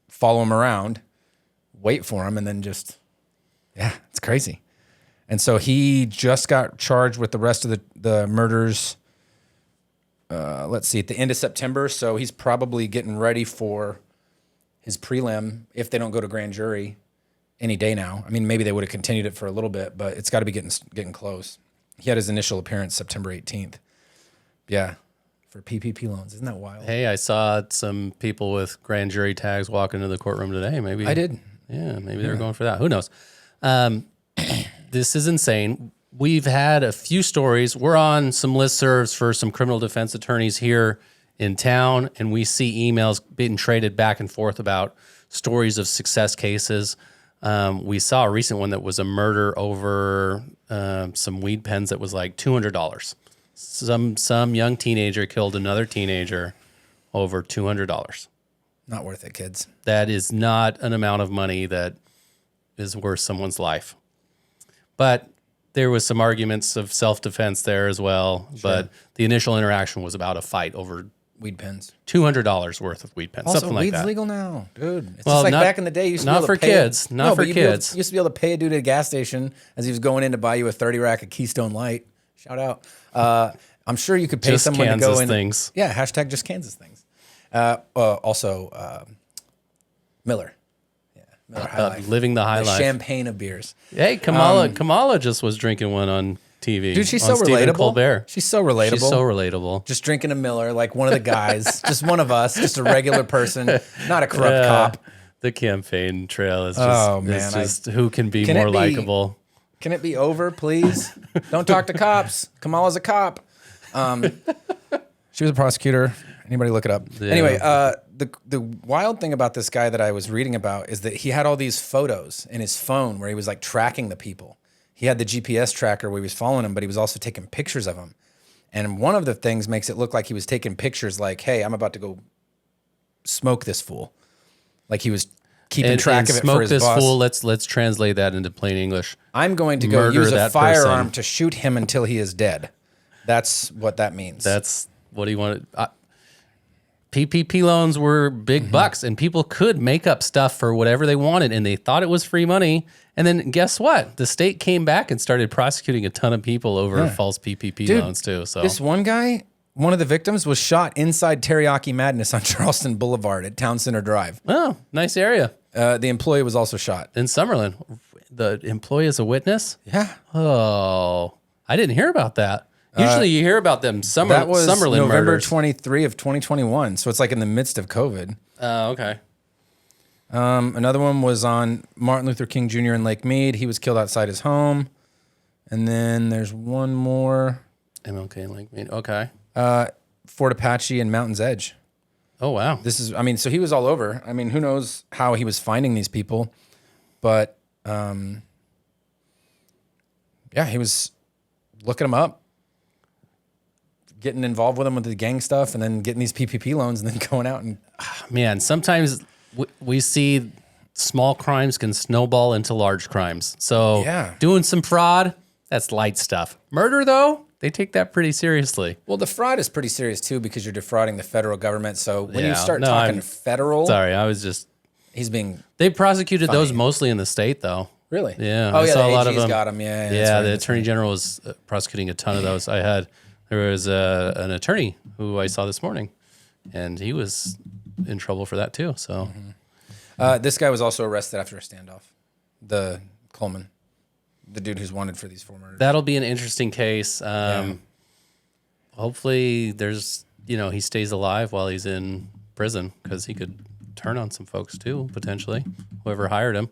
follow him around, wait for him, and then just, it's crazy. And so he just got charged with the rest of the murders, let's see, at the end of September. So he's probably getting ready for his prelim if they don't go to grand jury any day now. I mean, maybe they would have continued it for a little bit, but it's got to be getting close. He had his initial appearance September 18th. Yeah, for PPP loans. Isn't that wild? Hey, I saw some people with grand jury tags walk into the courtroom today. Maybe I did. Yeah, maybe they were going for that. Who knows? This is insane. We've had a few stories. We're on some listservs for some criminal defense attorneys here in town, and we see emails being traded back and forth about stories of success cases. We saw a recent one that was a murder over some weed pens that was like $200. Some young teenager killed another teenager over $200. Not worth it, kids. That is not an amount of money that is worth someone's life. But there was some arguments of self-defense there as well. Sure. But the initial interaction was about a fight over weed pens. $200 worth of weed pens, also, something like that. Weed's legal now, dude. It's just like back in the day. You used to not be able for to pay kids. Not for kids. You used to be able to pay a dude at a gas station as he was going in to buy you a 30 rack of Keystone Light. Shout out. I'm sure you could pay just someone Kansas to go in. Things. Yeah, hashtag just Kansas things. Also, Miller. Miller High Life. Living the high life. Champagne of beers. Hey, Kamala just was drinking one on TV. Dude, she's on so Stephen relatable. Colbert. She's so relatable. She's so relatable. Just drinking a Miller like one of the guys. Just one of us. Just a regular person. Not a corrupt cop. The campaign trail is just, who can be more likable. Can it be over, please? Don't talk to cops. Kamala's a cop. She was a prosecutor. Anybody look it up. Yeah. Anyway, the wild thing about this guy that I was reading about is that he had all these photos in his phone where he was like tracking the people. He had the GPS tracker where he was following them, but he was also taking pictures of them. And one of the things makes it look like he was taking pictures like, hey, I'm about to go smoke this fool. Like he was keeping track of it for his boss. Smoke this fool, let's translate that into plain English. I'm going to go use a firearm to shoot him until he is dead. That's what that means. That's what he wanted. PPP loans were big bucks, and people could make up stuff for whatever they wanted, and they thought it was free money. And then guess what? The state came back and started prosecuting a ton of people over false PPP loans too. So this one guy, one of the victims, was shot inside Teriyaki Madness on Charleston Boulevard at Town Center Drive. Oh, nice area. The employee was also shot. In Summerlin. The employee is a witness? Yeah. Oh, I didn't hear about that. Usually you hear about them that was Summerlin November murders. 23 of 2021. So it's like in the midst of COVID. Oh, okay. Another one was on Martin Luther King Jr. in Lake Mead. He was killed outside his home. And then there's one more. MLK in Lake Mead. Okay. Fort Apache and Mountain's Edge. Oh, wow. So he was all over. I mean, who knows how he was finding these people. But, he was looking them up, getting involved with them with the gang stuff, and then getting these PPP loans, and then going out and... Man, sometimes we see small crimes can snowball into large crimes. So doing some fraud, that's light stuff. Murder, though, they take that pretty seriously. Well, the fraud is pretty serious, too, because you're defrauding the federal government. So when you start talking federal... Sorry, I was just... He's being... They prosecuted those mostly in the state, though. Really? Yeah. Oh, I saw the a lot of AG's them. got them. Yeah, right, the Attorney General was prosecuting a ton of those. There was an attorney who I saw this morning, and he was in trouble for that, too. So... This guy was also arrested after a standoff. The Coleman, the dude who's wanted for these 4 murders. That'll be an interesting case. Hopefully he stays alive while he's in prison, because he could turn on some folks too, potentially. Whoever hired him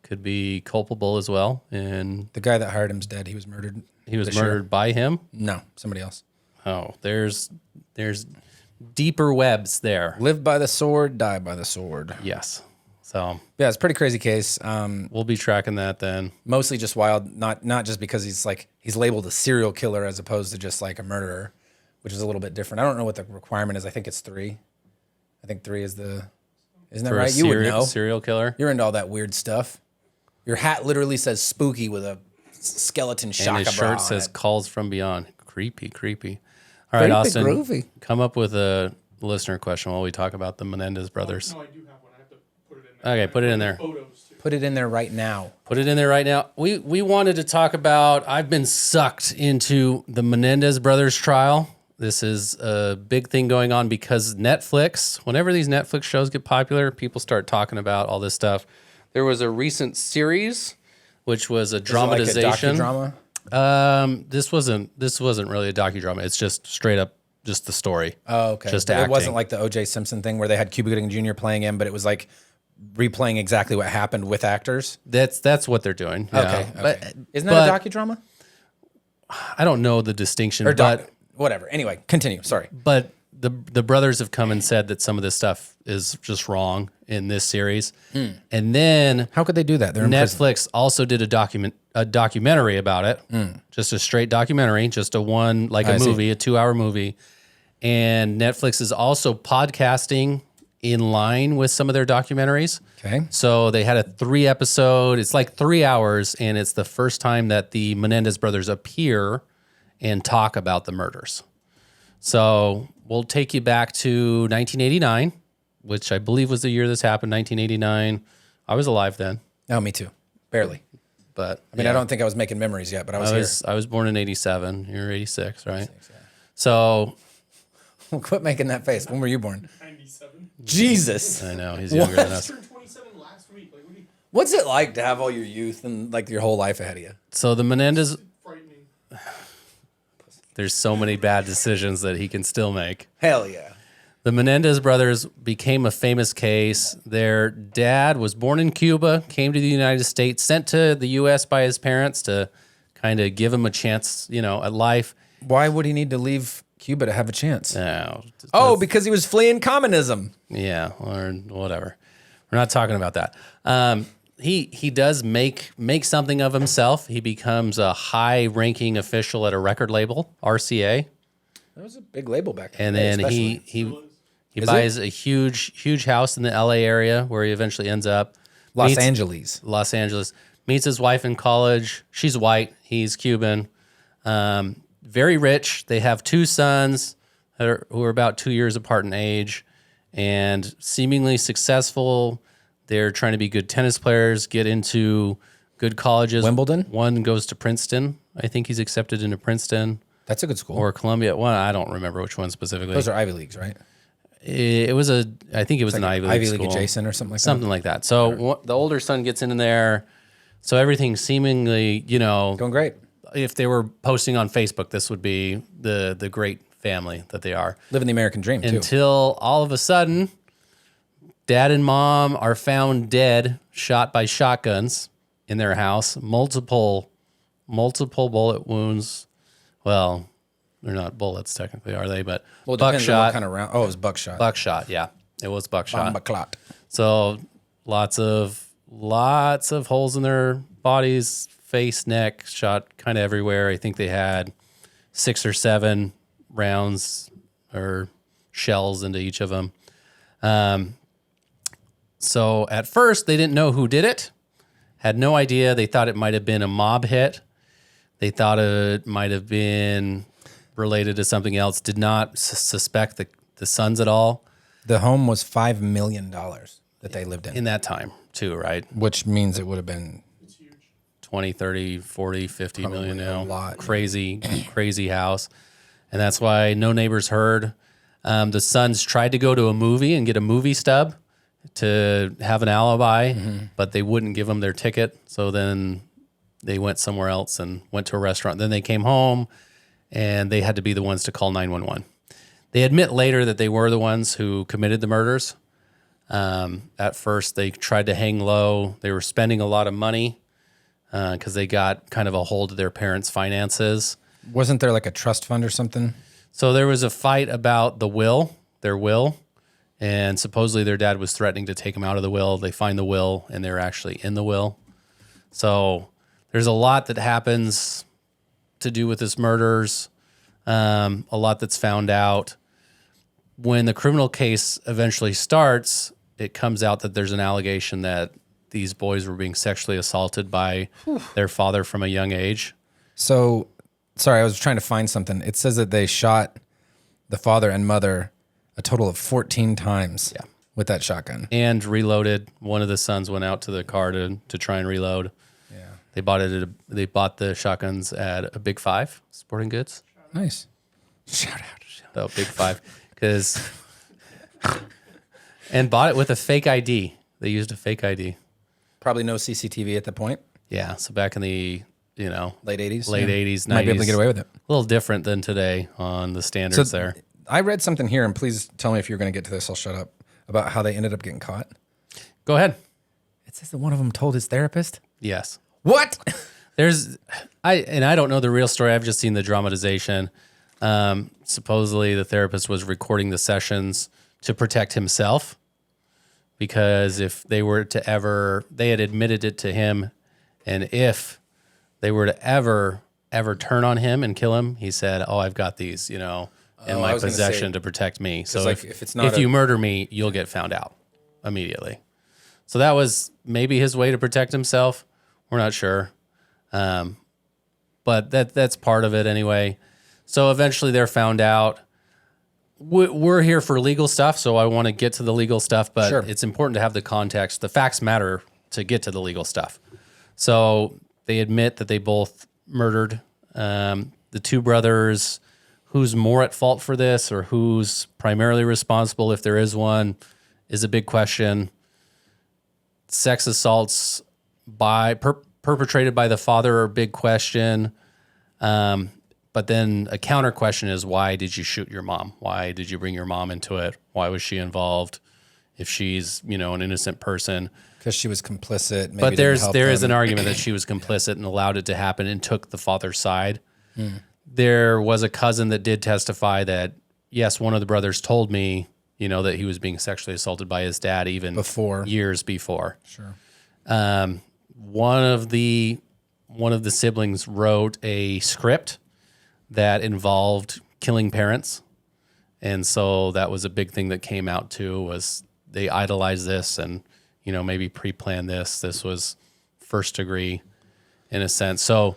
could be culpable as well. And the guy that hired him's dead. He was murdered. He was murdered by him? No, somebody else. Oh, there's deeper webs there. Live by the sword, die by the sword. Yes. So yeah, it's a pretty crazy case. We'll be tracking that then. Mostly just wild, not just because he's labeled a serial killer as opposed to just like a murderer, which is a little bit different. I don't know what the requirement is. I think it's 3. I think 3 is the. Isn't that right? You would know. Serial killer. You're into all that weird stuff. Your hat literally says spooky with a skeleton shaka And his bra shirt on says it. "Calls from Beyond." Creepy. All right, Austin. Groovy. Come up with a listener question while we talk about the Menendez brothers. No, I do have one. I have to put it in there. Okay, put it in there. Photos too. Put it in there right now. Put it in there right now. We wanted to talk about, I've been sucked into the Menendez brothers trial. This is a big thing going on because Netflix, whenever these Netflix shows get popular, people start talking about all this stuff. There was a recent series, which was a dramatization. Is it like a docudrama? This wasn't really a docudrama. It's just straight up just the story. Oh, okay. Just But acting. it wasn't like the O.J. Simpson thing where they had Cuba Gooding Jr. playing him, but it was like replaying exactly what happened with actors. That's what they're doing. Yeah. Okay. But Isn't that a docudrama? I don't know the distinction, Or but whatever. Anyway, continue. Sorry. But the brothers have come and said that some of this stuff is just wrong in this series. And then How could they do that? They're in prison. Netflix also did a documentary about it. Just a straight documentary, just a movie, a 2-hour movie. And Netflix is also podcasting in line with some of their documentaries. Okay. So they had a 3-episode, it's like 3 hours, and it's the first time that the Menendez brothers appear and talk about the murders. So we'll take you back to 1989, which I believe was the year this happened, 1989. I was alive then, Oh, me too. Barely. but I mean, I don't think I was making memories yet, but I was here. I was born in 87. You're 86, right? So Quit making that face. When were you born? 97. Jesus. I know he's younger than I us. turned 27 last week. Like, what are you What's it like to have all your youth and like your whole life ahead of you? So the Menendez, frightening? there's so many bad decisions that he can still make. Hell yeah. The Menendez brothers became a famous case. Their dad was born in Cuba, came to the United States, sent to the U.S. by his parents to kind of give him a chance, at life. Why would he need to leave Cuba to have a chance? No, Because he was fleeing communism. yeah, or whatever. We're not talking about that. He does make something of himself. He becomes a high-ranking official at a record label, RCA, That was a big label back then. and then he buys a huge house in the LA area where he eventually ends up. Los Angeles. Meets his wife in college. She's white. He's Cuban. Very rich. They have 2 sons who are about 2 years apart in age, and seemingly successful. They're trying to be good tennis players, get into good colleges. Wimbledon? One goes to Princeton. I think he's accepted into Princeton That's a good school. or Columbia. One, I don't remember which one specifically. Those are Ivy Leagues, right? I think it was an Ivy League Ivy League school. adjacent or something like Something like that. So the older son gets in there. So everything seemingly, that. Going great. if they were posting on Facebook, this would be the great family that they are. Living the American dream, too. Until all of a sudden, dad and mom are found dead, shot by shotguns in their house. Multiple bullet wounds. Well, they're not bullets technically, are they? But Well, it depends on buckshot. what kind of round. Oh, it was buckshot. Buckshot, yeah. It was buckshot. Bombaclot. So lots of holes in their bodies, face, neck, shot kind of everywhere. I think they had 6 or 7 rounds or shells into each of them. So at first they didn't know who did it. Had no idea. They thought it might have been a mob hit. They thought it might have been related to something else. Did not suspect the sons at all. The home was $5 million that they lived in. In that time too, right? Which means it would have been 20, 30, 40, 50 million now. a lot. Crazy house. And that's why no neighbors heard. The sons tried to go to a movie and get a movie stub to have an alibi, but they wouldn't give them their ticket. So then they went somewhere else and went to a restaurant. Then they came home and they had to be the ones to call 911. They admit later that they were the ones who committed the murders. At first, they tried to hang low. They were spending a lot of money because they got kind of a hold of their parents' finances. Wasn't there like a trust fund or something? So there was a fight about their will, and supposedly their dad was threatening to take them out of the will. They find the will, and they're actually in the will. So there's a lot that happens to do with this murders. a lot that's found out. When the criminal case eventually starts, it comes out that there's an allegation that these boys were being sexually assaulted by their father from a young age. So, sorry, I was trying to find something. It says that they shot the father and mother a total of 14 times with that shotgun. And reloaded. One of the sons went out to the car to try and reload. Yeah. They bought the shotguns at a Big Five Sporting Goods. Nice. Shout out. So Big Five. And bought it with a fake ID. They used a fake ID. Probably no CCTV at the point. Yeah. So back in the, late 80s. Late 80s, 90s. Might be able to get away with it. A little different than today on the standards there. I read something here, and please tell me if you're going to get to this. I'll shut up. About how they ended up getting caught. Go ahead. It says that one of them told his therapist. Yes. What? I don't know the real story. I've just seen the dramatization. Supposedly the therapist was recording the sessions to protect himself, because if they were to they had admitted it to him, and if they were to ever turn on him and kill him, he said, "Oh, I've got these, in my possession to protect me. So if you murder me, you'll get found out immediately." So that was maybe his way to protect himself. We're not sure. But that's part of it anyway. So eventually they're found out. We're here for legal stuff, so I want to get to the legal stuff, but It's important to have the context. The facts matter to get to the legal stuff. So they admit that they both murdered the two brothers. Who's more at fault for this, or who's primarily responsible, if there is one, is a big question. Sex assaults perpetrated by the father are a big question. But then a counter question is, why did you shoot your mom? Why did you bring your mom into it? Why was she involved if she's, an innocent person? Because she was complicit. Maybe but there is an argument that she was complicit and allowed it to happen and took the father's side. There was a cousin that did testify that, yes, one of the brothers told me, that he was being sexually assaulted by his dad years before. Sure. One of the siblings wrote a script that involved killing parents. And so that was a big thing that came out too, was they idolized this and, maybe pre-planned this. This was first degree in a sense. So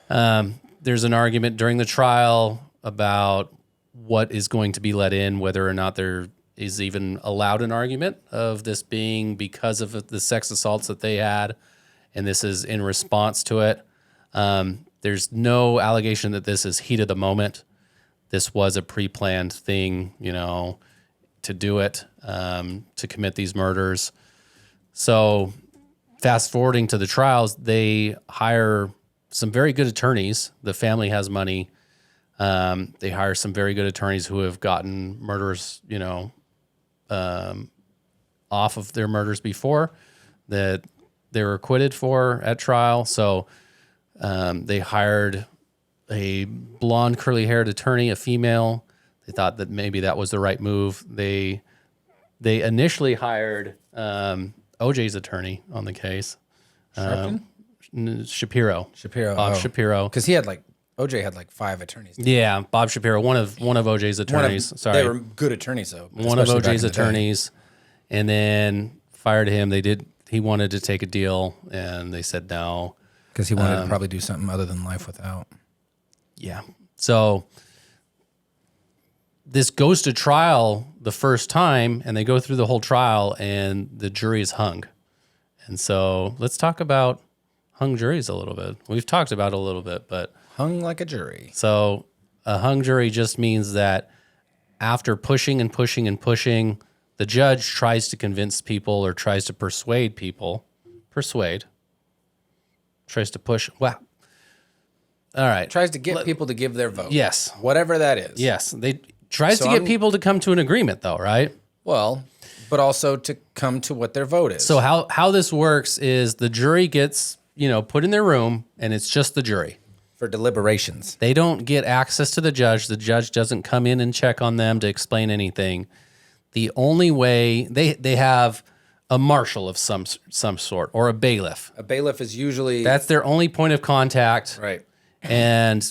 there's an argument during the trial about what is going to be let in, whether or not there is even allowed an argument of this being because of the sex assaults that they had, and this is in response to it. There's no allegation that this is heat of the moment. This was a pre-planned thing, to do it, to commit these murders. So fast forwarding to the trials, they hire some very good attorneys. The family has money. They hire some very good attorneys who have gotten murderers, off of their murders before that they were acquitted for at trial. So they hired a blonde, curly-haired attorney, a female. They thought that maybe that was the right move. They initially hired OJ's attorney on the case. Shapiro. Bob Shapiro. Because OJ had 5 attorneys. Yeah, Bob Shapiro, one of OJ's attorneys. They were good attorneys, though. One of OJ's attorneys, and then fired him. He wanted to take a deal, and they said no. Because he wanted to probably do something other than life without. Yeah. So this goes to trial the first time, and they go through the whole trial, and the jury is hung. And so let's talk about hung juries a little bit. We've talked about it a little bit, but... Hung like a jury. So a hung jury just means that after pushing and pushing and pushing, the judge tries to convince people or tries to persuade people. Tries to push. Wow. All right. Tries to get people to give their vote. Yes. Whatever that is. Yes. Tries to get people to come to an agreement, though, right? Well, but also to come to what their vote is. So how this works is the jury gets, put in their room, and it's just the jury. For deliberations. They don't get access to the judge. The judge doesn't come in and check on them to explain anything. The only way they have a marshal of some sort or a bailiff. A bailiff is usually... That's their only point of contact. Right. And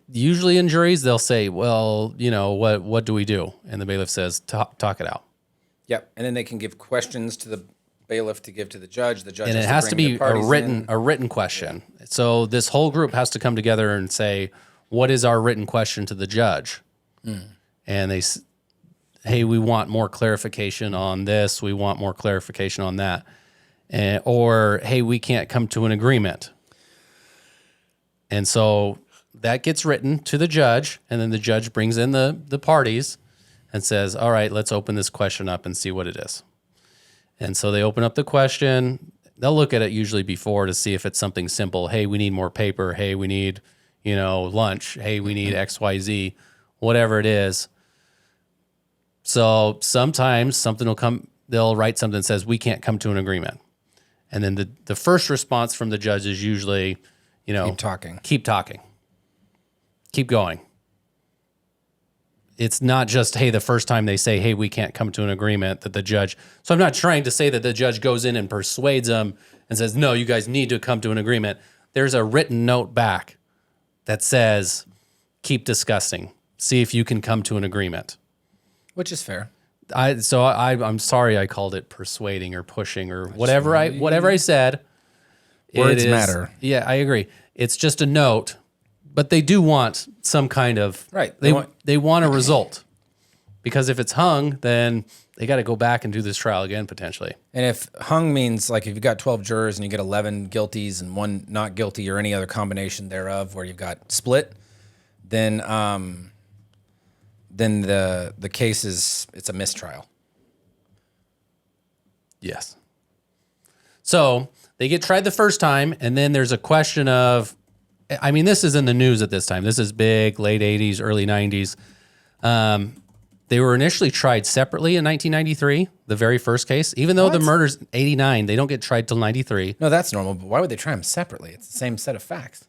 usually in juries they'll say, well, what do we do? And the bailiff says, talk it out. Yep. And then they can give questions to the bailiff to give to the judge. The judge And it has to be a written question. Yeah. So this whole group has to come together and say, what is our written question to the judge? And hey, we want more clarification on this. We want more clarification on that. Or, hey, we can't come to an agreement. And so that gets written to the judge, and then the judge brings in the parties and says, all right, let's open this question up and see what it is. And so they open up the question. They'll look at it usually before to see if it's something simple. Hey, we need more paper. Hey, we need, lunch. Hey, we need XYZ, whatever it is. So sometimes something will come, they'll write something that says, we can't come to an agreement. And then the first response from the judge is usually, keep talking, keep going. It's not just, hey, the first time they say, hey, we can't come to an agreement, that the judge. So I'm not trying to say that the judge goes in and persuades them and says, no, you guys need to come to an agreement. There's a written note back that says, keep discussing, see if you can come to an agreement. Which is fair. I'm sorry I called it persuading or pushing or whatever I said. Words matter. Yeah, I agree. It's just a note. But they do want some kind of They want a result, because if it's hung, then they got to go back and do this trial again potentially. And if hung means like if you've got 12 jurors and you get 11 guilties and one not guilty or any other combination thereof, where you've got split, then the case it's a mistrial. Yes. So they get tried the first time, and then there's a question of. I mean, this is in the news at this time. This is big, late 80s, early 90s. They were initially tried separately in 1993, the very first case. Even though the murder's 89, they don't get tried till 93. No, that's normal, but why would they try them separately? It's the same set of facts.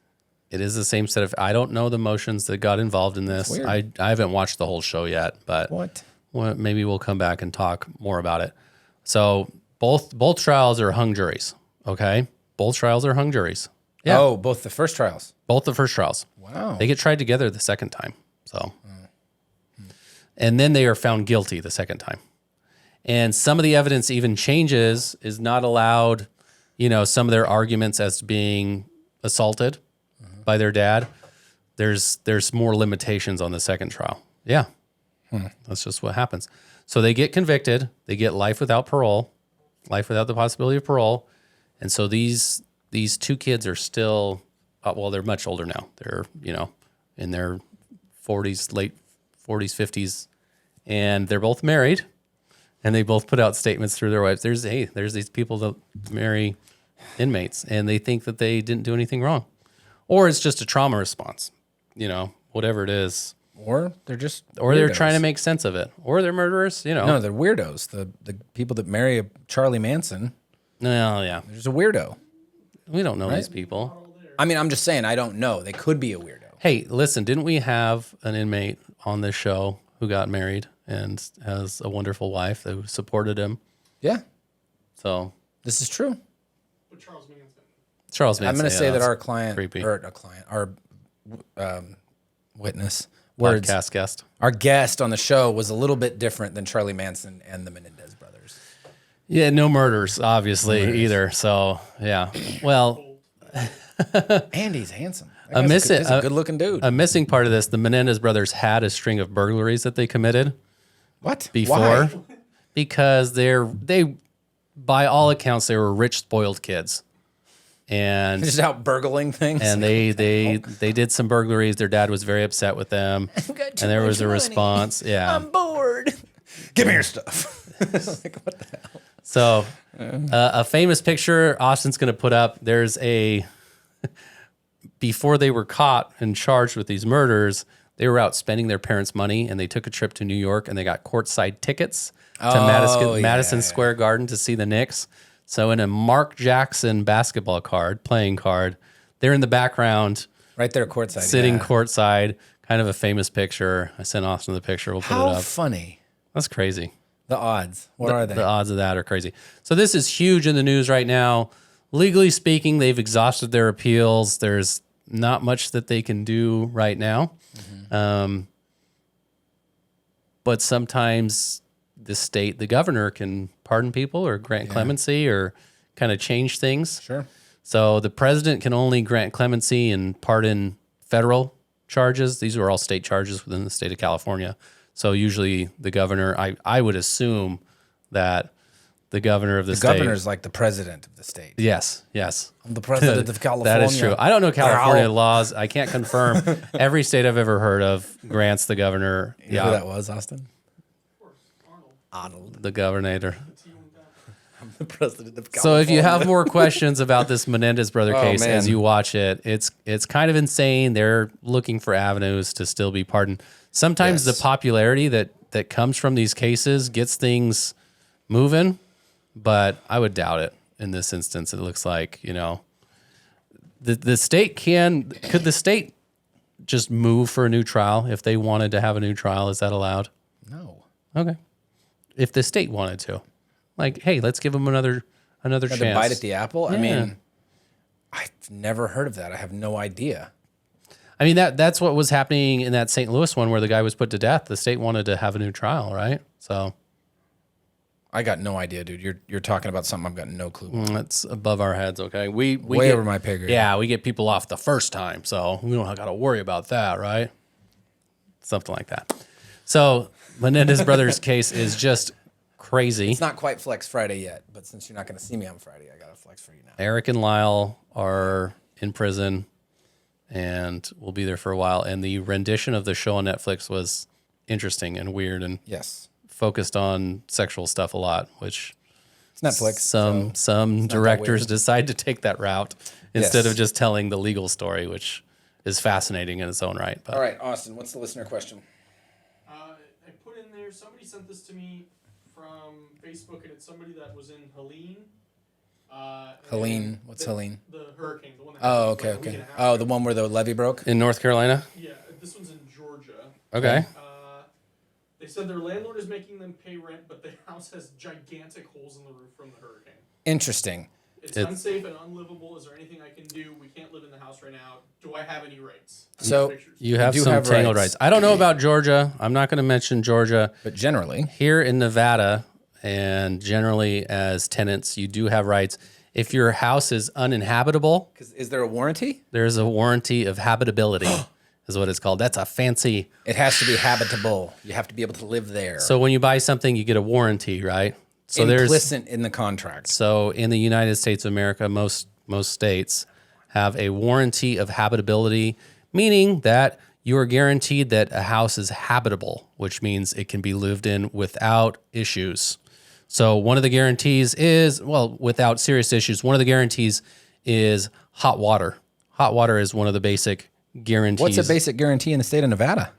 It is the same set of... I don't know the motions that got involved in this. I haven't watched the whole show yet, but maybe we'll come back and talk more about it. So both trials are hung juries, okay? Both trials are hung juries. Yeah. Oh, both the first trials. Both the first trials. Wow. They get tried together the second time. So, and then they are found guilty the second time. And some of the evidence even changes, is not allowed, some of their arguments as being assaulted by their dad. There's more limitations on the second trial. Yeah. That's just what happens. So they get convicted. They get life without parole, life without the possibility of parole. And so these two kids are still, they're much older now. They're, in their 40s, late 40s, 50s, and they're both married, and they both put out statements through their wives. There's these people that marry inmates, and they think that they didn't do anything wrong. Or it's just a trauma response, whatever it is. Or they're just they're trying to make sense of it. Or they're murderers, No, they're weirdos. The people that marry a Charlie Manson. No, yeah. They're just a weirdo. We don't know these people. I mean, I'm just saying, I don't know. They could be a weirdo. Hey, listen, didn't we have an inmate on this show who got married and has a wonderful wife who supported him? Yeah. So this is true. But Charles Manson. I'm going to say that our client, creepy. Our witness, podcast guest, our guest on the show was a little bit different than Charlie Manson and the Menendez brothers. Yeah, no murders, obviously, either. So, yeah. Well, Andy's handsome. He's a good-looking dude. A missing part of this, the Menendez brothers had a string of burglaries that they committed. What? Before. Why? Because they, by all accounts, they were rich, spoiled kids. And just out burgling things. And they did some burglaries. Their dad was very upset with them. And there was a response. Yeah. I'm bored. Give me your stuff. Like, what the hell? So a famous picture Austin's going to put up, there's before they were caught and charged with these murders, they were out spending their parents' money, and they took a trip to New York, and they got courtside tickets to Madison Square Garden to see the Knicks. So in a Mark Jackson basketball playing card, they're in the background. Right there courtside. Sitting courtside, kind of a famous picture. I sent Austin the picture. We'll put it up. How funny. That's crazy. The odds. What are they? The odds of that are crazy. So this is huge in the news right now. Legally speaking, they've exhausted their appeals. There's not much that they can do right now. But sometimes the governor can pardon people or grant clemency or kind of change things. Sure. So the president can only grant clemency and pardon federal charges. These are all state charges within the state of California. So usually the governor, I would assume that the governor of the state. The governor is like the president of the state. Yes. I'm the president of California. That is true. I don't know California laws. I can't confirm. Every state I've ever heard of grants the governor. You know who that was, Austin? Of course, Arnold. The governor. I'm the president of California. So if you have more questions about this Menendez brother case man. as you watch it, it's kind of insane. They're looking for avenues to still be pardoned. Sometimes the popularity that comes from these cases gets things moving, but I would doubt it in this instance. It looks like, the state could the state just move for a new trial if they wanted to have a new trial? Is that allowed? No. Okay. If the state wanted to. Like, hey, let's give them another chance. Bite at the apple? Yeah. I mean, I've never heard of that. I have no idea. I mean, that's what was happening in that St. Louis one where the guy was put to death. The state wanted to have a new trial, right? So I got no idea, dude. You're talking about something I've got no clue about. that's above our heads, okay? We Way get, over my pay grade. Yeah, we get people off the first time, so we don't got to worry about that, right? Something like that. So Menendez brothers case is just crazy. It's not quite Flex Friday yet, but since you're not going to see me on Friday, I got to flex for you now. Eric and Lyle are in prison and will be there for a while. And the rendition of the show on Netflix was interesting and weird and Yes. focused on sexual stuff a lot, which It's Netflix. some directors weird. decide to take that route instead of just telling the legal story, which is fascinating in its own right. But All right, Austin, what's the listener question? I put in there, somebody sent this to me from Facebook, and it's somebody that was in Helene. Helene. What's Helene? The hurricane, the one that Oh, happened okay, like a week okay. and a half Oh, ago. the one where the levee broke? in North Carolina, Yeah, this one's in Georgia. okay. They said their landlord is making them pay rent, but the house has gigantic holes in the roof from the hurricane. Interesting. It's unsafe and unlivable. Is there anything I can do? We can't live in the house right now. Do I have any rights? So- Pictures. You have do some have tangled rights. rights. I don't know about Georgia. I'm not going to mention Georgia. But generally, Here in Nevada, and generally as tenants, you do have rights. If your house is uninhabitable, is there a warranty? there's a warranty of habitability, is what it's called. That's a fancy. It has to be habitable. You have to be able to live there. So when you buy something, you get a warranty, right? So implicit in the contract. So in the United States of America, most states have a warranty of habitability, meaning that you are guaranteed that a house is habitable, which means it can be lived in without issues. So one of the guarantees is, well, without serious issues, one of the guarantees is hot water. Hot water is one of the basic guarantees. What's a basic guarantee in the state of Nevada?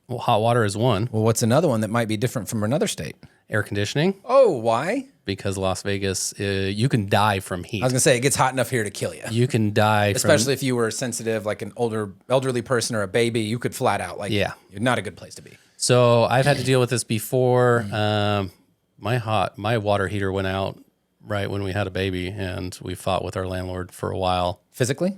Well, hot water is one. Well, what's another one that might be different from another state? Air conditioning, Oh, why? because Las Vegas, you can die from heat. I was going to say, it gets hot enough here to kill you. You can die Especially if you were sensitive, like an elderly person or a baby, you could flat out. Like, Yeah. you're not a good place to be. So I've had to deal with this before. My water heater went out right when we had a baby, and we fought with our landlord for a while. Physically?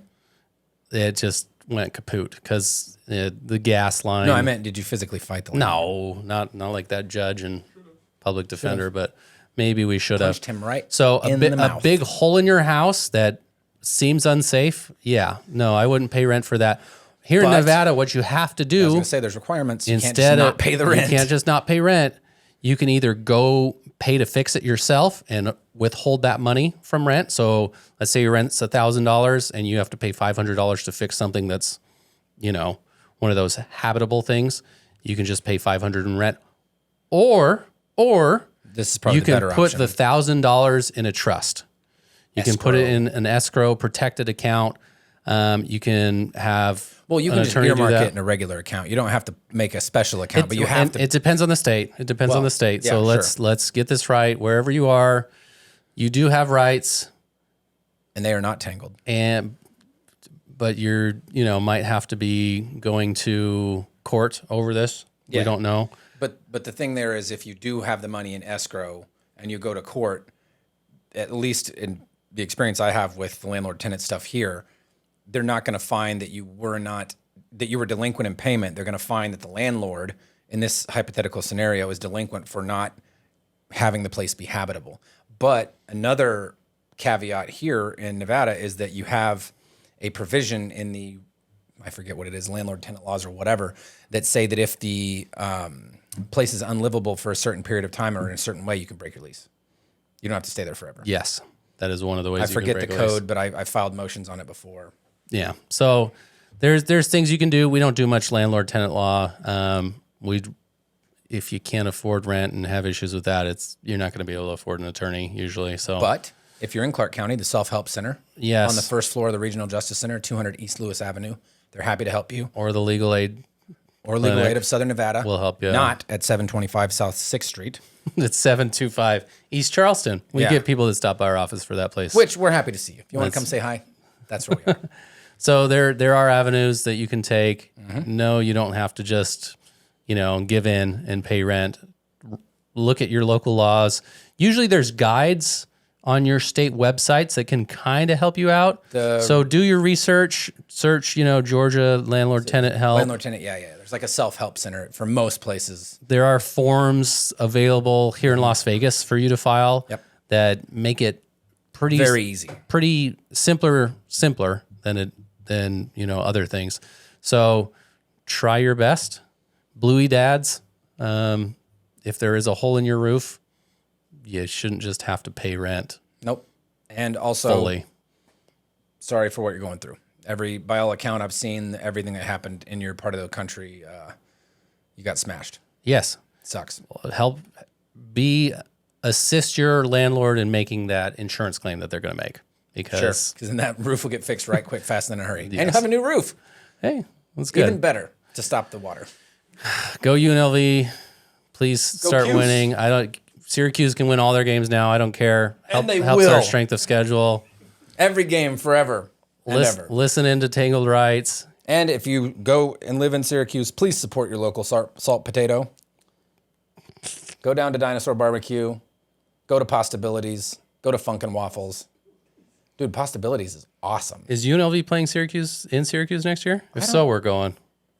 It just went kaput because the gas line. No, I meant, did you physically fight the landlord? No, not like that judge and public defender, but maybe we should have. Punched him right So in the mouth. a big hole in your house that seems unsafe. Yeah, no, I wouldn't pay rent for that. Here in But- Nevada, what you have to I was do going to say, there's requirements. You can't instead just not of pay the rent. you can't just not pay rent. You can either go pay to fix it yourself and withhold that money from rent. So let's say your rent's $1,000 and you have to pay $500 to fix something that's, one of those habitable things. You can just pay $500 in rent, or This is probably you the can better put option. the $1,000 in a trust. You can put it Escrow. in an escrow protected account. You can have you an can just attorney do earmark that. it in a regular account. You don't have to make a special account, but you have to. It depends on the state. It depends on the state. yeah, So let's get this right. Wherever you are, you do have rights, And they are not tangled. but you're might have to be going to court over this. Yeah. We don't know. But the thing there is, if you do have the money in escrow and you go to court, at least in the experience I have with the landlord-tenant stuff here, they're not going to find that you were delinquent in payment. They're going to find that the landlord in this hypothetical scenario is delinquent for not having the place be habitable. But another caveat here in Nevada is that you have a provision in the, I forget what it is, landlord tenant laws or whatever, that say that if the place is unlivable for a certain period of time or in a certain way, you can break your lease. You don't have to stay there forever. Yes, that is one of the ways. I forget the code, but I filed motions on it before. Yeah, so there's things you can do. We don't do much landlord tenant law. If you can't afford rent and have issues with that, you're not going to be able to afford an attorney usually. So, but if you're in Clark County, the Self-Help Center, yes, on the first floor of the Regional Justice Center, 200 East Lewis Avenue, they're happy to help you. Or the Legal Aid. Or Legal Aid of Southern Nevada will help you. Not at 725 South 6th Street. It's 725 East Charleston. We get people that stop by our office for that place. Which we're happy to see you. If you want to come say hi, that's where we are. So there are avenues that you can take. Mm-hmm. No, you don't have to just, give in and pay rent. Look at your local laws. Usually there's guides on your state websites that can kind of help you out. So do your research, search, Georgia landlord tenant help. Landlord tenant, yeah. There's like a self-help center for most places. There are forms available here in Las Vegas for you to file that make it very easy. Pretty simpler than other things. So try your best. Bluey dads, if there is a hole in your roof, you shouldn't just have to pay rent. Nope. And also, fully. Sorry for what you're going through. By all account, I've seen everything that happened in your part of the country. You got smashed. Yes. Sucks. Assist your landlord in making that insurance claim that they're going to make. Because then that roof will get fixed right quick, fast, and in a hurry. Yes. And you'll have a new roof. Hey, that's good. Even better to stop the water. Go UNLV. Please start winning. Syracuse can win all their games now. I don't care. Helps our strength of schedule. Every game forever and ever. Listen into Tangled Rights. And if you go and live in Syracuse, please support your local salt potato. Go down to Dinosaur Barbecue. Go to Postabilities. Go to Funkin' Waffles. Dude, Postabilities is awesome. Is UNLV playing in Syracuse next year? If so, we're going.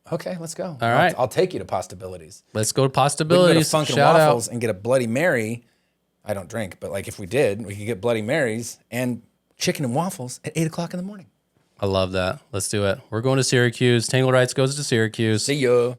Okay, let's go. All right. I'll take you to Postabilities. Let's go to Postabilities. We can go to Funkin' Waffles and get a Bloody Mary. I don't drink, but if we did, we could get Bloody Marys and chicken and waffles at 8 o'clock in the morning. I love that. Let's do it. We're going to Syracuse. Tangled Rights goes to Syracuse. See ya.